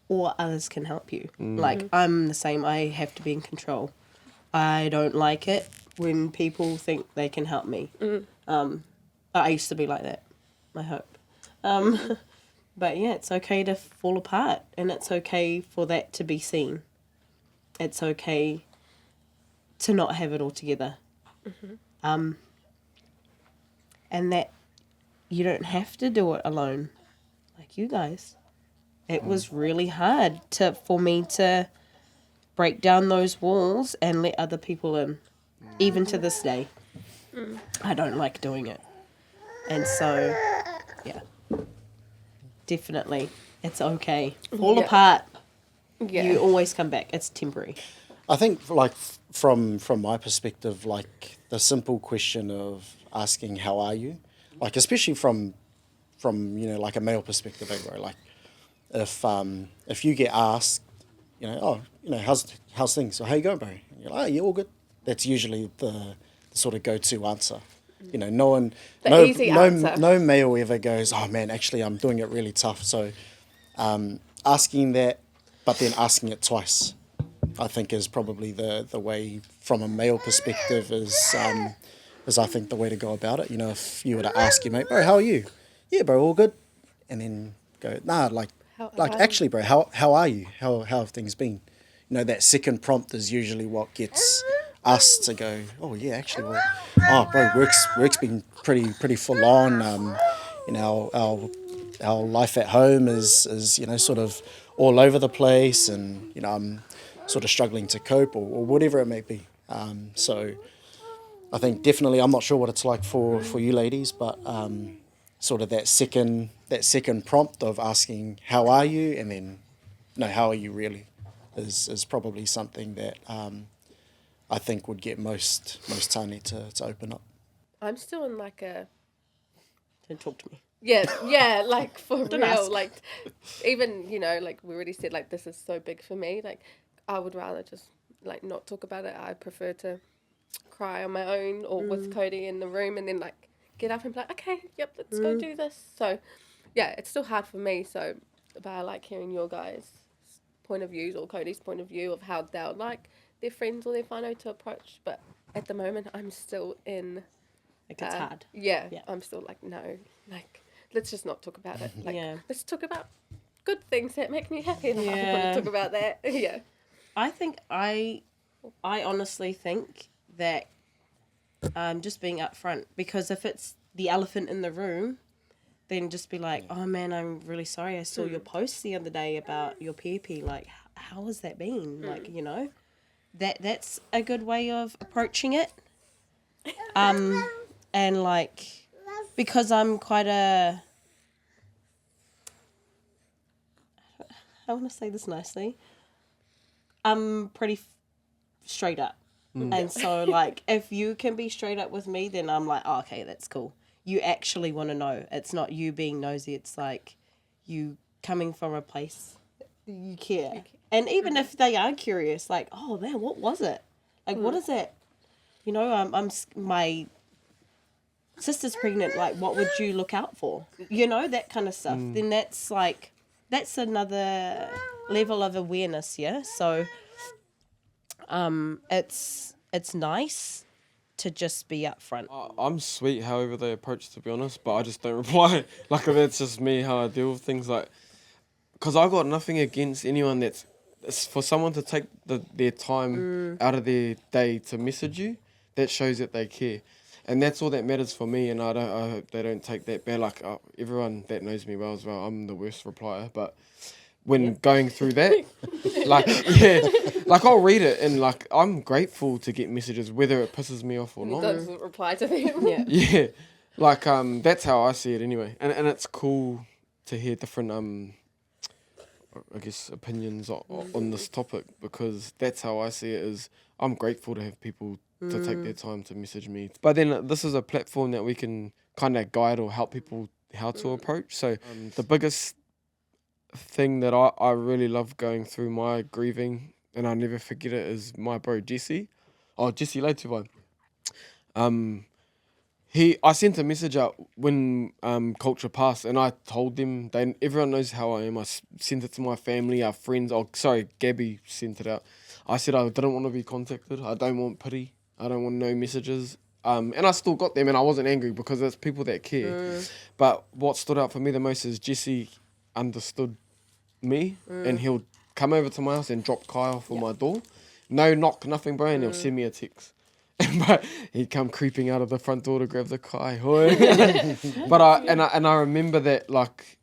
or others can help you. Like, I'm the same. I have to be in control. I don't like it when people think they can help me. I used to be like that, I hope. But yeah, it's okay to fall apart, and it's okay for that to be seen. It's okay to not have it all together. And that you don't have to do it alone, like you guys. It was really hard for me to break down those walls and let other people in, even to this day. I don't like doing it. And so, yeah, definitely, it's okay. Fall Yeah. apart. Yeah. You always come back. It's temporary. I think, like, from my perspective, like, the simple question of asking how are you, like, especially from like a male perspective, bro. Like, if you get asked, how's things, or how you going, bro? And you're like, oh, yeah, all good. That's usually the sort of go-to answer. No one, Easy answer. no male ever goes, oh man, actually I'm doing it really tough. So asking that, but then asking it twice, I think is probably the way, from a male perspective, is I think the way to go about it. If you were to ask your mate, bro, how are you? Yeah, bro, all good. And then go, nah, like How are actually, bro, how are you? How have things been? That second prompt is usually what gets us to go, oh yeah, actually, well, oh bro, work's been pretty full on. Our life at home is sort of all over the place, and I'm sort of struggling to cope, or whatever it may be. So I think definitely, I'm not sure what it's like for you ladies, but sort of that second prompt of asking how are you, and then no, how are you really, is probably something that I think would get most tiny to open up. I'm still in like a Don't talk to me. yeah, like for Don't real. ask. Like, even like we already said, like, this is so big for me. Like, I would rather just like not talk about it. I prefer to cry on my own or with Cody in the room, and then like get up and be like, okay, yep, let's go do this. So yeah, it's still hard for me. So, but I like hearing your guys' point of views, or Cody's point of view of how they'll like their friends or their whānau to approach. But at the moment, I'm still in. Like, it's hard. Yeah, Yeah. I'm still like, no, like, let's just not talk about it. Like, Yeah. let's talk about good things that make me happy. And I want Yeah. to talk about that. Yeah. I think I honestly think that just being upfront, because if it's the elephant in the room, then just be like, oh man, I'm really sorry. I saw your post the other day about your PP. Like, how has that been? Like, you know, that's a good way of approaching it. And like, because I'm quite a, I want to say this nicely, I'm pretty straight up. And so, like, if you can be straight up with me, then I'm like, oh, okay, that's cool. You actually want to know. It's not you being nosy. It's like you coming from a place you care. And even if they are curious, like, oh man, what was it? Like, what is it? You know, my sister's pregnant. Like, what would you look out for? You know, that kind of stuff. Then that's like, that's another level of awareness. Yeah. So, it's nice to just be upfront. I'm sweet however they approach, to be honest, but I just don't reply. Like, that's just me, how I deal with things. Like, because I got nothing against anyone it's for someone to take their time out of their day to message you, that shows that they care. And that's all that matters for me, and I hope they don't take that bad. Like, everyone that knows me well as well, I'm the worst replier, but when going through that, like, like, I'll read it, and like, I'm grateful to get messages, whether it pisses me off or not. Doesn't reply to them. Yeah, like, that's how I see it anyway, and it's cool to hear different I guess opinions on this topic, because that's how I see it. Is I'm grateful to have people to take their time to message me, but then this is a platform that we can kind of guide or help people how to approach. So the biggest thing that I really love going through my grieving, and I never forget it, is my bro Jesse. Oh, Jesse Leituva. I sent a message out when Culture passed, and I told them, everyone knows how I am. I sent it to my family, our friends. Oh, sorry, Gabby sent it out. I said I didn't want to be contacted. I don't want pity. I don't want no messages. And I still got them, and I wasn't angry because it's people that care. But what stood out for me the most is Jesse understood me, and he'll come over to my house and drop Kai off on my door. No knock, nothing, bro, and he'll send me a text. But he'd come creeping out of the front door to grab the Kai. But I remember that, like,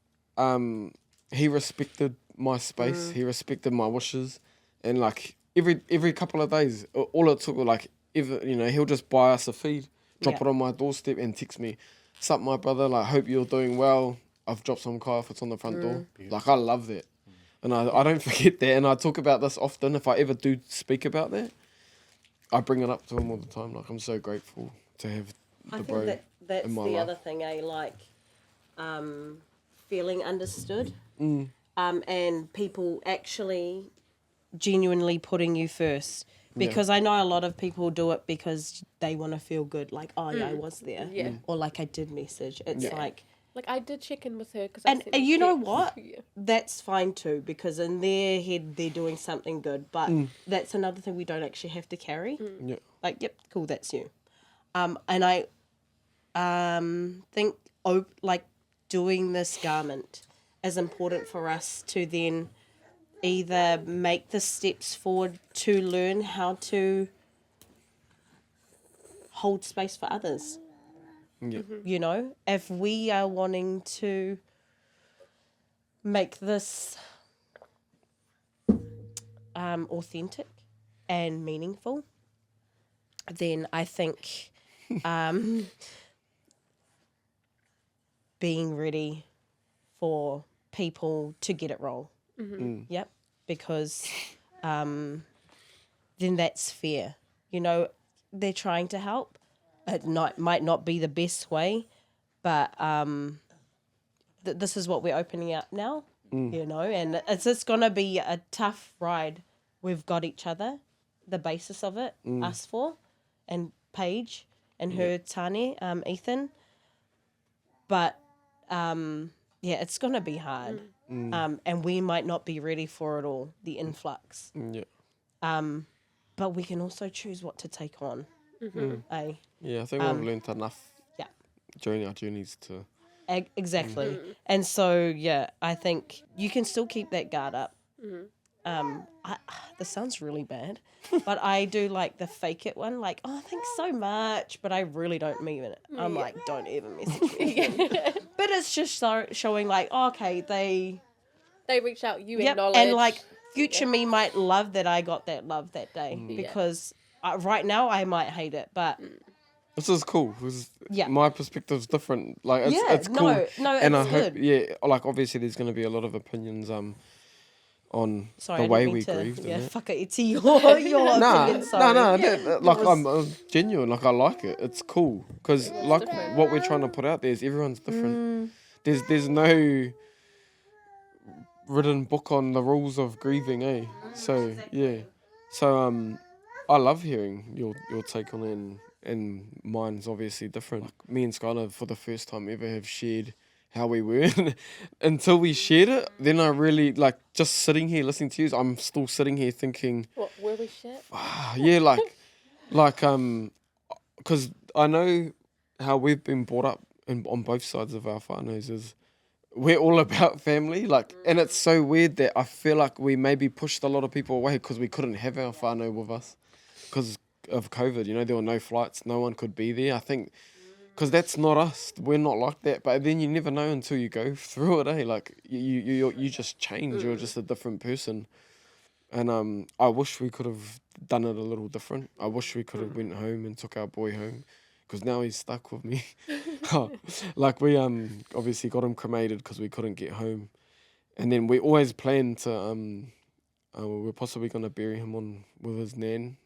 he respected my space, he respected my wishes, and like every couple of days, all it took was like, he'll just buy us a feed, drop it on my doorstep, and text me, "Sup, my brother? Like, hope you're doing well. I've dropped some Kai off. It's on the front door." Like, I love that, and I don't forget that, and I talk about this often. If I ever do speak about that, I bring it up to him all the time. Like, I'm so grateful to have the bro in my life. That's the other thing, like, feeling understood, and people actually genuinely putting you first. Because I know a lot of people do it because they want to feel good, like, oh yeah, I was there, or like I did message. It's like I did check in with her because and you know what? That's fine too, because in their head they're doing something good, but that's another thing we don't actually have to carry. Like, yep, cool, that's you. And I think like doing this garment is important for us to then either make the steps forward to learn how to hold space for others. You know, if we are wanting to make this authentic and meaningful, then I think being ready for people to get it wrong. Yep, because then that's fair. You know, they're trying to help. It might not be the best way, but this is what we're opening up now, you know, and it's going to be a tough ride. We've got each other, the basis of it, us four, and Paige and her Tane, Ethan. But, it's going to be hard. And we might not be ready for it all, the influx. But we can also choose what to take on. Yeah, I think we've learned enough during our journeys to... Exactly. And so, I think you can still keep that guard up. this sounds really bad, but I do like the fake it one, like, oh, thanks so much, but I really don't mean it. I'm like, don't even message me again. But it's just showing like, oh, okay, they reach out, you yep, acknowledge. and like future me might love that I got that love that day because right now I might hate it, but This is cool. 'Cause Yeah. my perspective's different. Like it's cool. no, And it's I hope, good. like obviously there's going to be a lot of opinions on Sorry, the I way didn't mean we to, grieved. yeah, and that. whakaiti your Nah, opinion, sorry. like was- I'm genuine. Like I like it. It's cool because like different. what we're trying to put out there is everyone's different. There's no written book on the rules of grieving, eh? So yeah, so I love hearing your take on it, and mine's obviously different. Like, me and Skylar for the first time ever have shared how we were. Until we shared it, then I really like just sitting here listening to you. I'm still sitting here thinking, What, were we shit? yeah, because I know how we've been brought up on both sides of our whānaus is we're all about family, like, and it's so weird that I feel like we maybe pushed a lot of people away because we couldn't have our whānau with us because of COVID. You know, there were no flights, no one could be there. I think because that's not us. We're not like that. But then you never know until you go through it, eh? Like you just change. You're just a different person. And I wish we could have done it a little different. I wish we could have went home and took our boy home, because now he's stuck with me. Like we obviously got him cremated because we couldn't get home, and then we always planned to we're possibly gonna bury him with his nan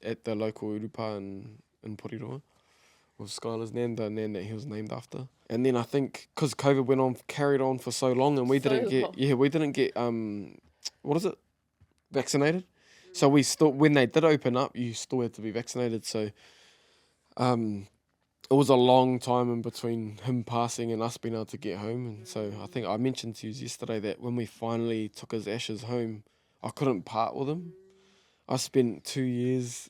at the local urupa in Poriroa, with Skylar's nan, the nan that he was named after. And then I think because COVID carried on for so long, and we didn't get what is it, vaccinated. So we still, when they did open up, you still had to be vaccinated. So it was a long time in between him passing and us being able to get home. And so I think I mentioned to you yesterday that when we finally took his ashes home, I couldn't part with him. I spent 2 years,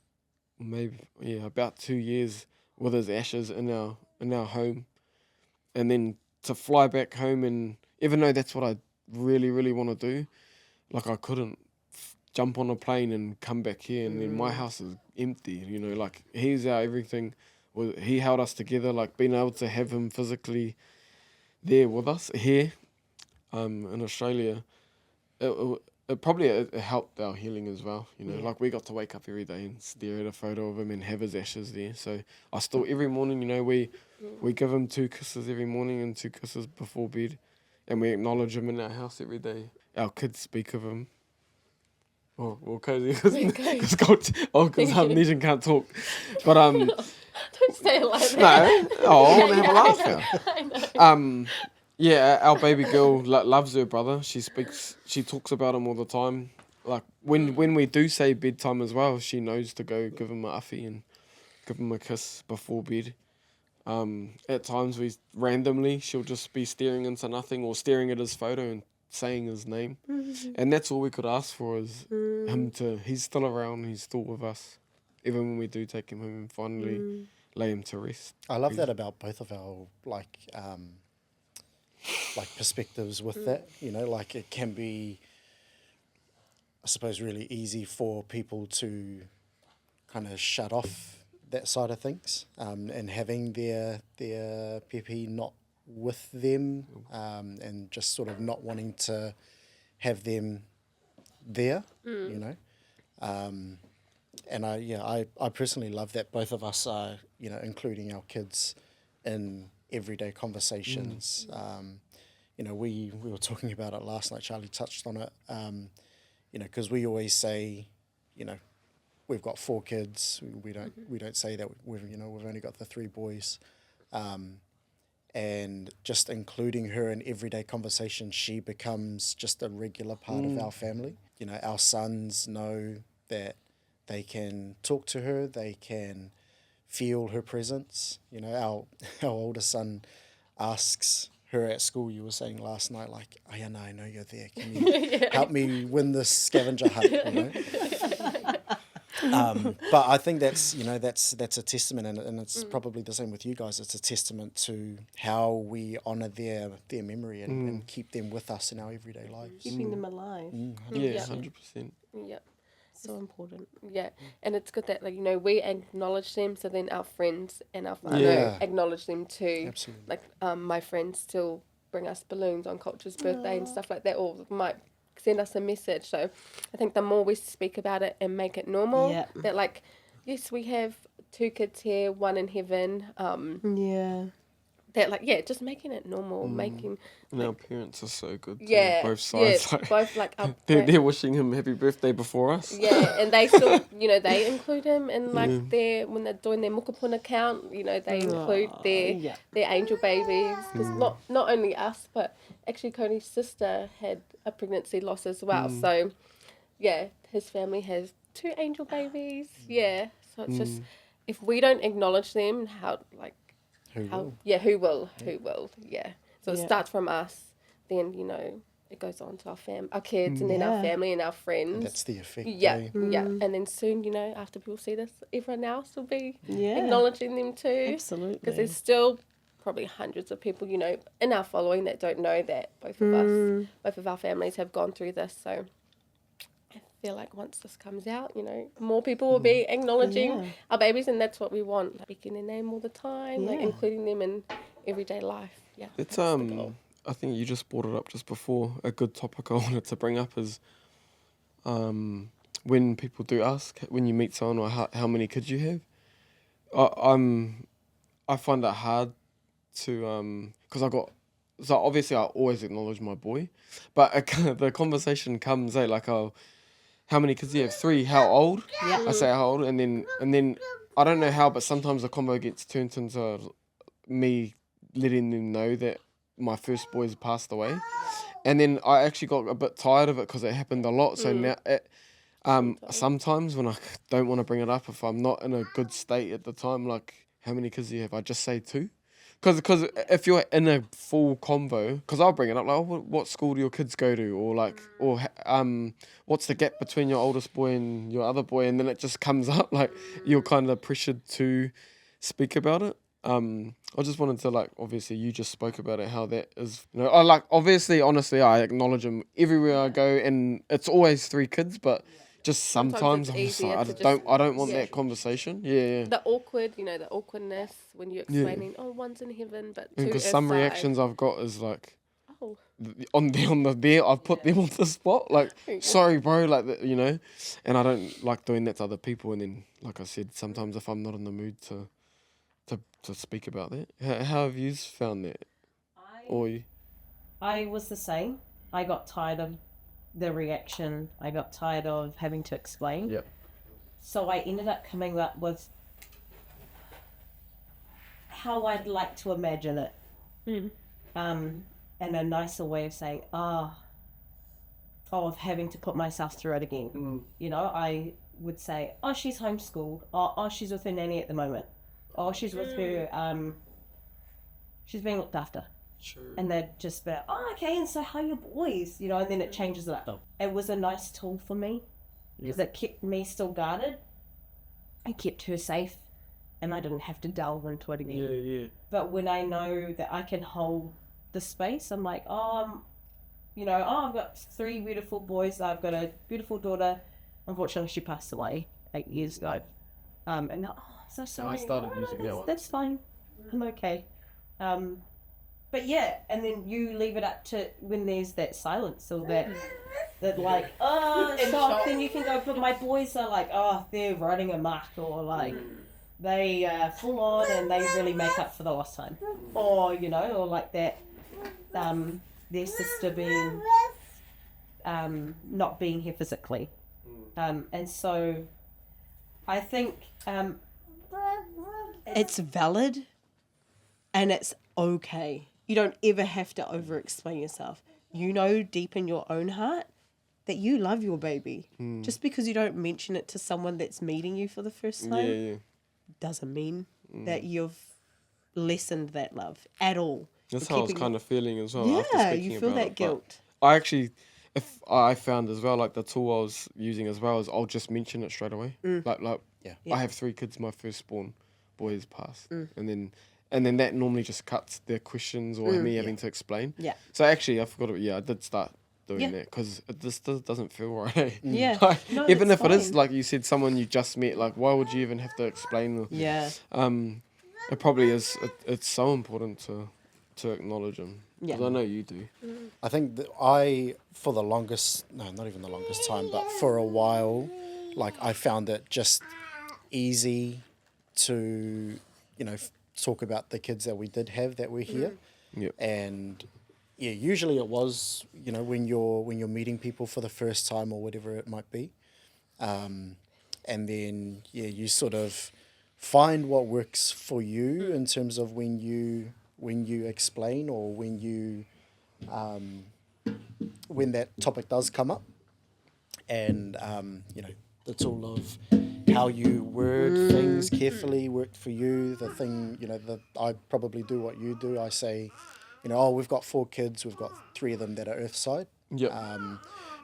about 2 years with his ashes in our home, and then to fly back home, and even though that's what I really, really want to do, like I couldn't jump on a plane and come back here, and then my house is empty. You know, like he's our everything. He held us together. Like being able to have him physically there with us here, in Australia, it probably helped our healing as well. You know, like we got to wake up every day and stare at a photo of him and have his ashes there. So I still every morning, you know, we give him 2 kisses every morning and 2 kisses before bed, and we acknowledge him in our house every day. Our kids speak of him. Oh, well, cozy, because Nijin can't talk. But Don't say it like that. no, oh, they have a laugh now. Yeah, our baby girl loves her brother. She talks about him all the time. Like when we do say bedtime as well, she knows to go give him a awhi and give him a kiss before bed. At times she'll just be staring into nothing or staring at his photo and saying his name. And that's all we could ask for is he's still around, he's still with us, even when we do take him home and finally lay him to rest. I love that about both of our like perspectives with that. You know, like it can be, I suppose, really easy for people to kind of shut off that side of things, and having their pepe not with them, and just sort of not wanting to have them there, you know. And I personally love that both of us are, you know, including our kids in everyday conversations. You know, we were talking about it last night. Charlie touched on it. You know, because we always say, you know, we've got 4 kids. We don't say that we've only got the 3 boys. And just including her in everyday conversation, she becomes just a regular part of our family. You know, our sons know that they can talk to her, they can feel her presence. You know, our oldest son asks her at school, you were saying last night, like, Aiana, I know you're there. Can you help me win this scavenger hunt, you know? But I think that's that's a testament, and it's probably the same with you guys. It's a testament to how we honour their memory and keep them with us in our everyday lives. Keeping them alive. Yeah, 100%. Yeah. So important. Yeah, and it's good that, like, we acknowledge them, so then our friends and our Yeah. acknowledge them too. Absolutely. Like, my friends still bring us balloons on Culture's birthday and stuff like that, or might send us a message. So I think the more we speak about it and make it normal, that, like, yes, we have 2 kids here, 1 in heaven. Yeah. That, like, just making it normal, making. And our parents are so good too, Yeah, both sides. yeah, both, like, up. They're wishing him happy birthday before us. Yeah, and they still, they include him in, like, when they're doing their mukapuna count, they include their angel babies. Because not only us, but actually Cody's sister had a pregnancy loss as well. So, yeah, his family has 2 angel babies. Yeah, so it's just, if we don't acknowledge them, who will? Yeah. So it starts from us, then, it goes on to our kids, and then our family and our friends. And that's the effect. Yeah. And then soon, after people see this, everyone else will be acknowledging them too. Absolutely. Because there's still probably hundreds of people, in our following that don't know that both of our families have gone through this. So I feel like once this comes out, more people will be acknowledging our babies, and that's what we want. Like, speaking their name all the time, like including them in everyday life. Yeah. It's I think you just brought it up just before. A good topic I wanted to bring up is when people do ask, when you meet someone, or how many kids you have. I find it hard to because so obviously I always acknowledge my boy, but the conversation comes like, oh, how many kids do you have? 3. How old? I say how old, and then I don't know how, but sometimes the convo gets turned into me letting them know that my first boy's passed away, and then I actually got a bit tired of it because it happened a lot. So now, sometimes when I don't want to bring it up, if I'm not in a good state at the time, like, how many kids do you have? I just say 2, because if you're in a full convo, because I'll bring it up like, oh, what school do your kids go to, or like, or what's the gap between your oldest boy and your other boy, and then it just comes up like you're kind of pressured to speak about it. I just wanted to, like, obviously you just spoke about it, how that is, I like, obviously, honestly, I acknowledge them everywhere I go, and it's always 3 kids, but just sometimes I'm just like, I don't want that conversation. Yeah. The awkwardness when you're explaining, oh, one's in heaven, but 2 because some reactions I've got is like, oh, on there, I've put them on the spot, like, sorry, bro, like, and I don't like doing that to other people, and then, like I said, sometimes if I'm not in the mood to speak about that. How have you found that? I was the same. I got tired of the reaction. I got tired of having to explain. Yep. So I ended up coming up with how I'd like to imagine it. And a nicer way of saying, of having to put myself through it again. I would say, oh, she's homeschooled. Oh, she's with her nanny at the moment. Oh, she's with her, she's being looked after. Sure. And they'd just be, oh, okay, and so how are your boys? And then it changes it up. It was a nice tool for me because it kept me still guarded. It kept her safe, and I didn't have to delve into it again. Yeah. But when I know that I can hold the space, I'm like, I've got 3 beautiful boys. I've got a beautiful daughter. Unfortunately, she passed away 8 years ago. So sorry. I started using that one. That's fine. I'm okay. But yeah, and then you leave it up to when there's that silence or that like, shock, then you can go, but my boys are like, they're running amok, or like they full on and they really make up for the lost time. Or, or like that, their sister being, not being here physically. And so I think it's valid and it's okay. You don't ever have to over-explain yourself. Deep in your own heart that you love your baby. Just because you don't mention it to someone that's meeting you for the first time doesn't mean that you've lessened that love at all. That's how I was kind of feeling as well. Yeah, after speaking you feel about that it, guilt. I actually, if I found as well, like the tool I was using as well is I'll just mention it straight away. Like Yeah. I have 3 kids. My firstborn boy has passed, and then that normally just cuts their questions or me having to explain. Yeah. So actually, I forgot. I did start doing Yeah. that because it just doesn't feel right. Yeah. Like, No, even it's if it is fine. like you said, someone you just met, like why would you even have to explain? Yeah. It probably is. It's so important to acknowledge them. Yeah. 'Cause I know you do. I think that for the longest, no, not even the longest time, but for a while, like I found it just easy to, talk about the kids that we did have that were here. Yep. And yeah, usually it was, when you're meeting people for the first time or whatever it might be. And then, you sort of find what works for you in terms of when you explain or when you when that topic does come up, and the tool of how you word things carefully worked for you. The thing, that I probably do what you do. I say, we've got 4 kids, we've got 3 of them that are Earthside. Yep.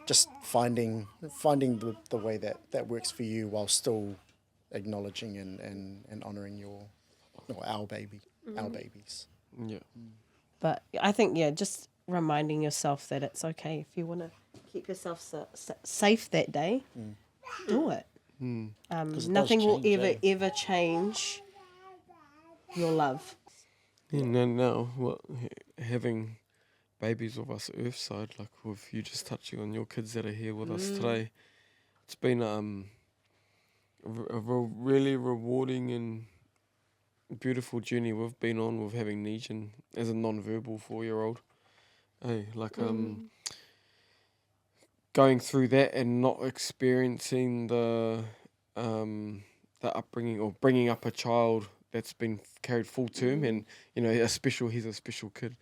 Just finding the way that works for you while still acknowledging and honouring our babies. Yeah. But I think, just reminding yourself that it's okay if you want to keep yourself safe that day, do it. 'Cause it Nothing does will change, ever change your love. Yeah, now having babies of us Earthside, like with you just touching on your kids that are here with us today, it's been a really rewarding and beautiful journey we've been on with having Nijin as a non-verbal 4-year-old. Hey, like going through that and not experiencing the upbringing or bringing up a child that's been carried full term, and he's a special kid.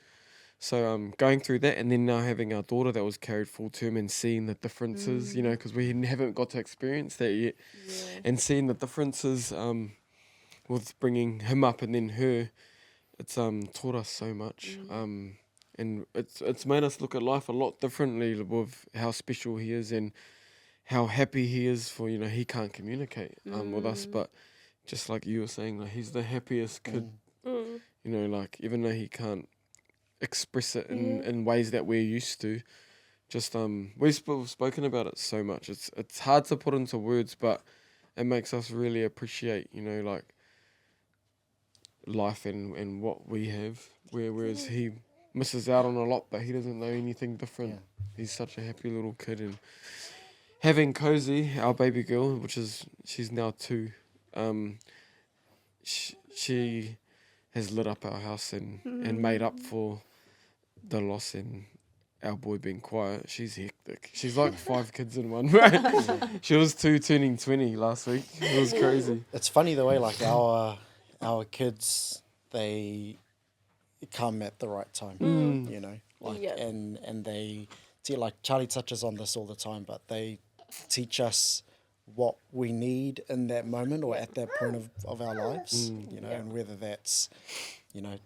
So going through that, and then now having our daughter that was carried full term and seeing the differences, because we haven't got to experience that yet, and seeing the differences with bringing him up and then her, it's taught us so much. And it's made us look at life a lot differently with how special he is and how happy he is for, he can't communicate with us, but just like you were saying, like he's the happiest kid, like even though he can't express it in ways that we're used to, just we've spoken about it so much. It's hard to put into words, but it makes us really appreciate, like life and what we have, whereas he misses out on a lot, but he doesn't know anything different. Yeah. He's such a happy little kid, and having Cozy, our baby girl, she's now 2, she has lit up our house and made up for the loss and our boy being quiet. She's hectic. She's like 5 kids in one, right? She was 2 turning 20 last week. It was crazy. It's funny the way like our kids, they come at the right time, and they see, like Charlie touches on this all the time, but they teach us what we need in that moment or at that point of our lives, and whether that's,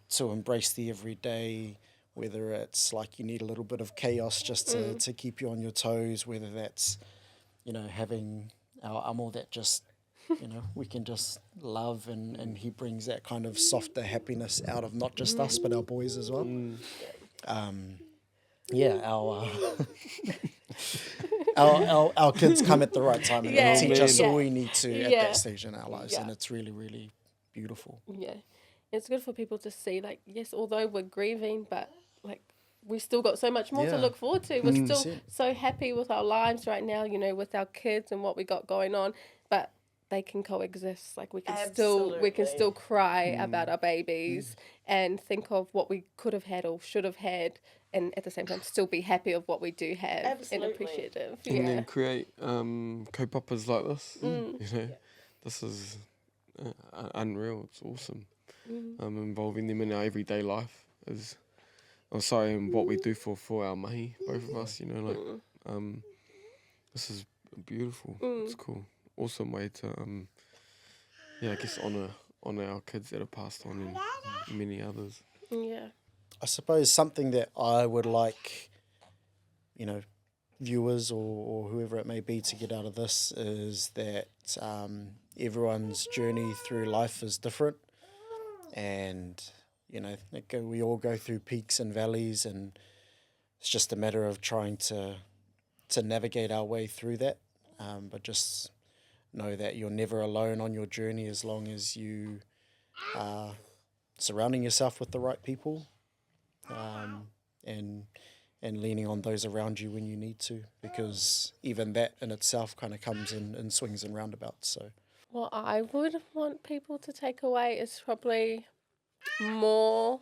to embrace the everyday, whether it's like you need a little bit of chaos just to keep you on your toes, whether that's, having our amo that just, we can just love, and he brings that kind of softer happiness out of not just us, but our boys as well. Our kids come at the right time and they teach us all we need to at that stage in our lives, and it's really, really beautiful. Yeah, it's good for people to see, like, yes, although we're grieving, but like we still got so much more to look forward to. We're still so happy with our lives right now, with our kids and what we got going on, but they can coexist. Like we can still cry about our babies and think of what we could have had or should have had, and at the same time still be happy of what we do have and appreciative. And then create kaupapas like this. This is unreal. It's awesome. Involving them in our everyday life is, and what we do for our mahi, both of us. This is beautiful. It's cool. Awesome way to I guess honour our kids that have passed on and many others. Yeah. I suppose something that I would like, viewers or whoever it may be to get out of this is that everyone's journey through life is different, and we all go through peaks and valleys, and it's just a matter of trying to navigate our way through that. But just know that you're never alone on your journey as long as you are surrounding yourself with the right people, and leaning on those around you when you need to, because even that in itself kind of comes in swings and roundabouts. So What I would want people to take away is probably more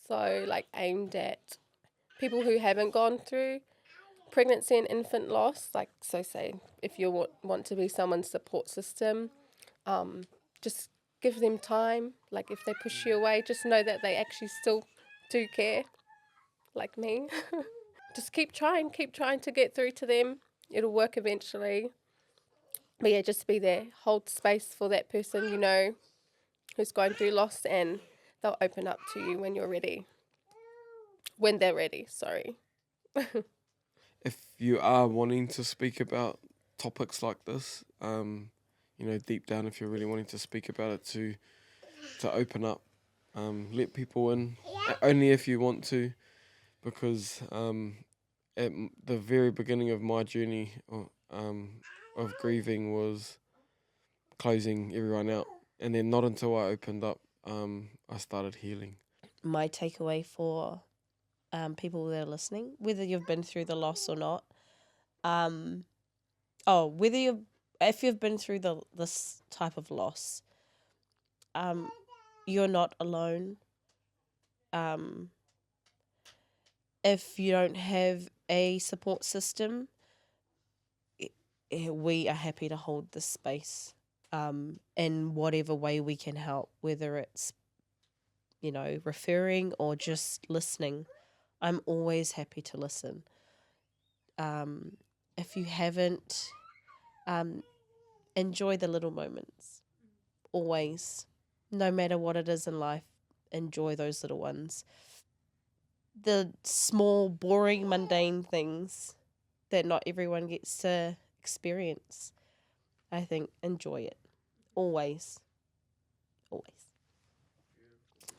so like aimed at people who haven't gone through pregnancy and infant loss. Like, so say if you want to be someone's support system, just give them time. Like, if they push you away, just know that they actually still do care, like me. Just keep trying to get through to them. It'll work eventually. But yeah, just be there. Hold space for that person, who's going through loss, and they'll open up to you when you're ready. When they're ready, sorry. If you are wanting to speak about topics like this, deep down, if you're really wanting to speak about it, to open up, let people in, only if you want to, because at the very beginning of my journey of grieving was closing everyone out, and then not until I opened up, I started healing. My takeaway for people that are listening, whether you've been through the loss or not, if you've been through this type of loss, you're not alone. If you don't have a support system, we are happy to hold this space in whatever way we can help, whether it's referring or just listening. I'm always happy to listen. If you haven't, enjoy the little moments. Always. No matter what it is in life, enjoy those little ones. The small, boring, mundane things that not everyone gets to experience. I think enjoy it. Always. Always.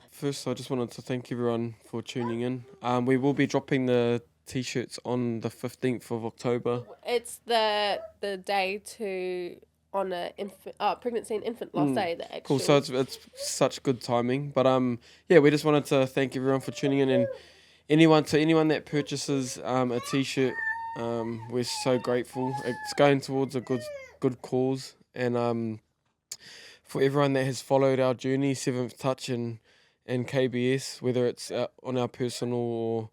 First, I just wanted to thank everyone for tuning in. We will be dropping the T-shirts on the 15th of October. It's the day to honour Pregnancy and Infant Loss Day. The actual. Cool, so it's such good timing. But we just wanted to thank everyone for tuning in, and anyone that purchases a T-shirt, we're so grateful. It's going towards a good cause, and for everyone that has followed our journey, Seventh Touch and KBS, whether it's on our personal or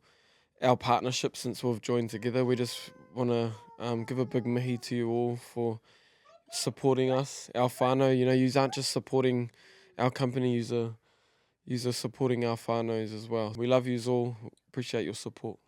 our partnership since we've joined together, we just want to give a big mihi to you all for supporting us, our whānau. You aren't just supporting our company, you're supporting our whānaus as well. We love yous all, appreciate your support.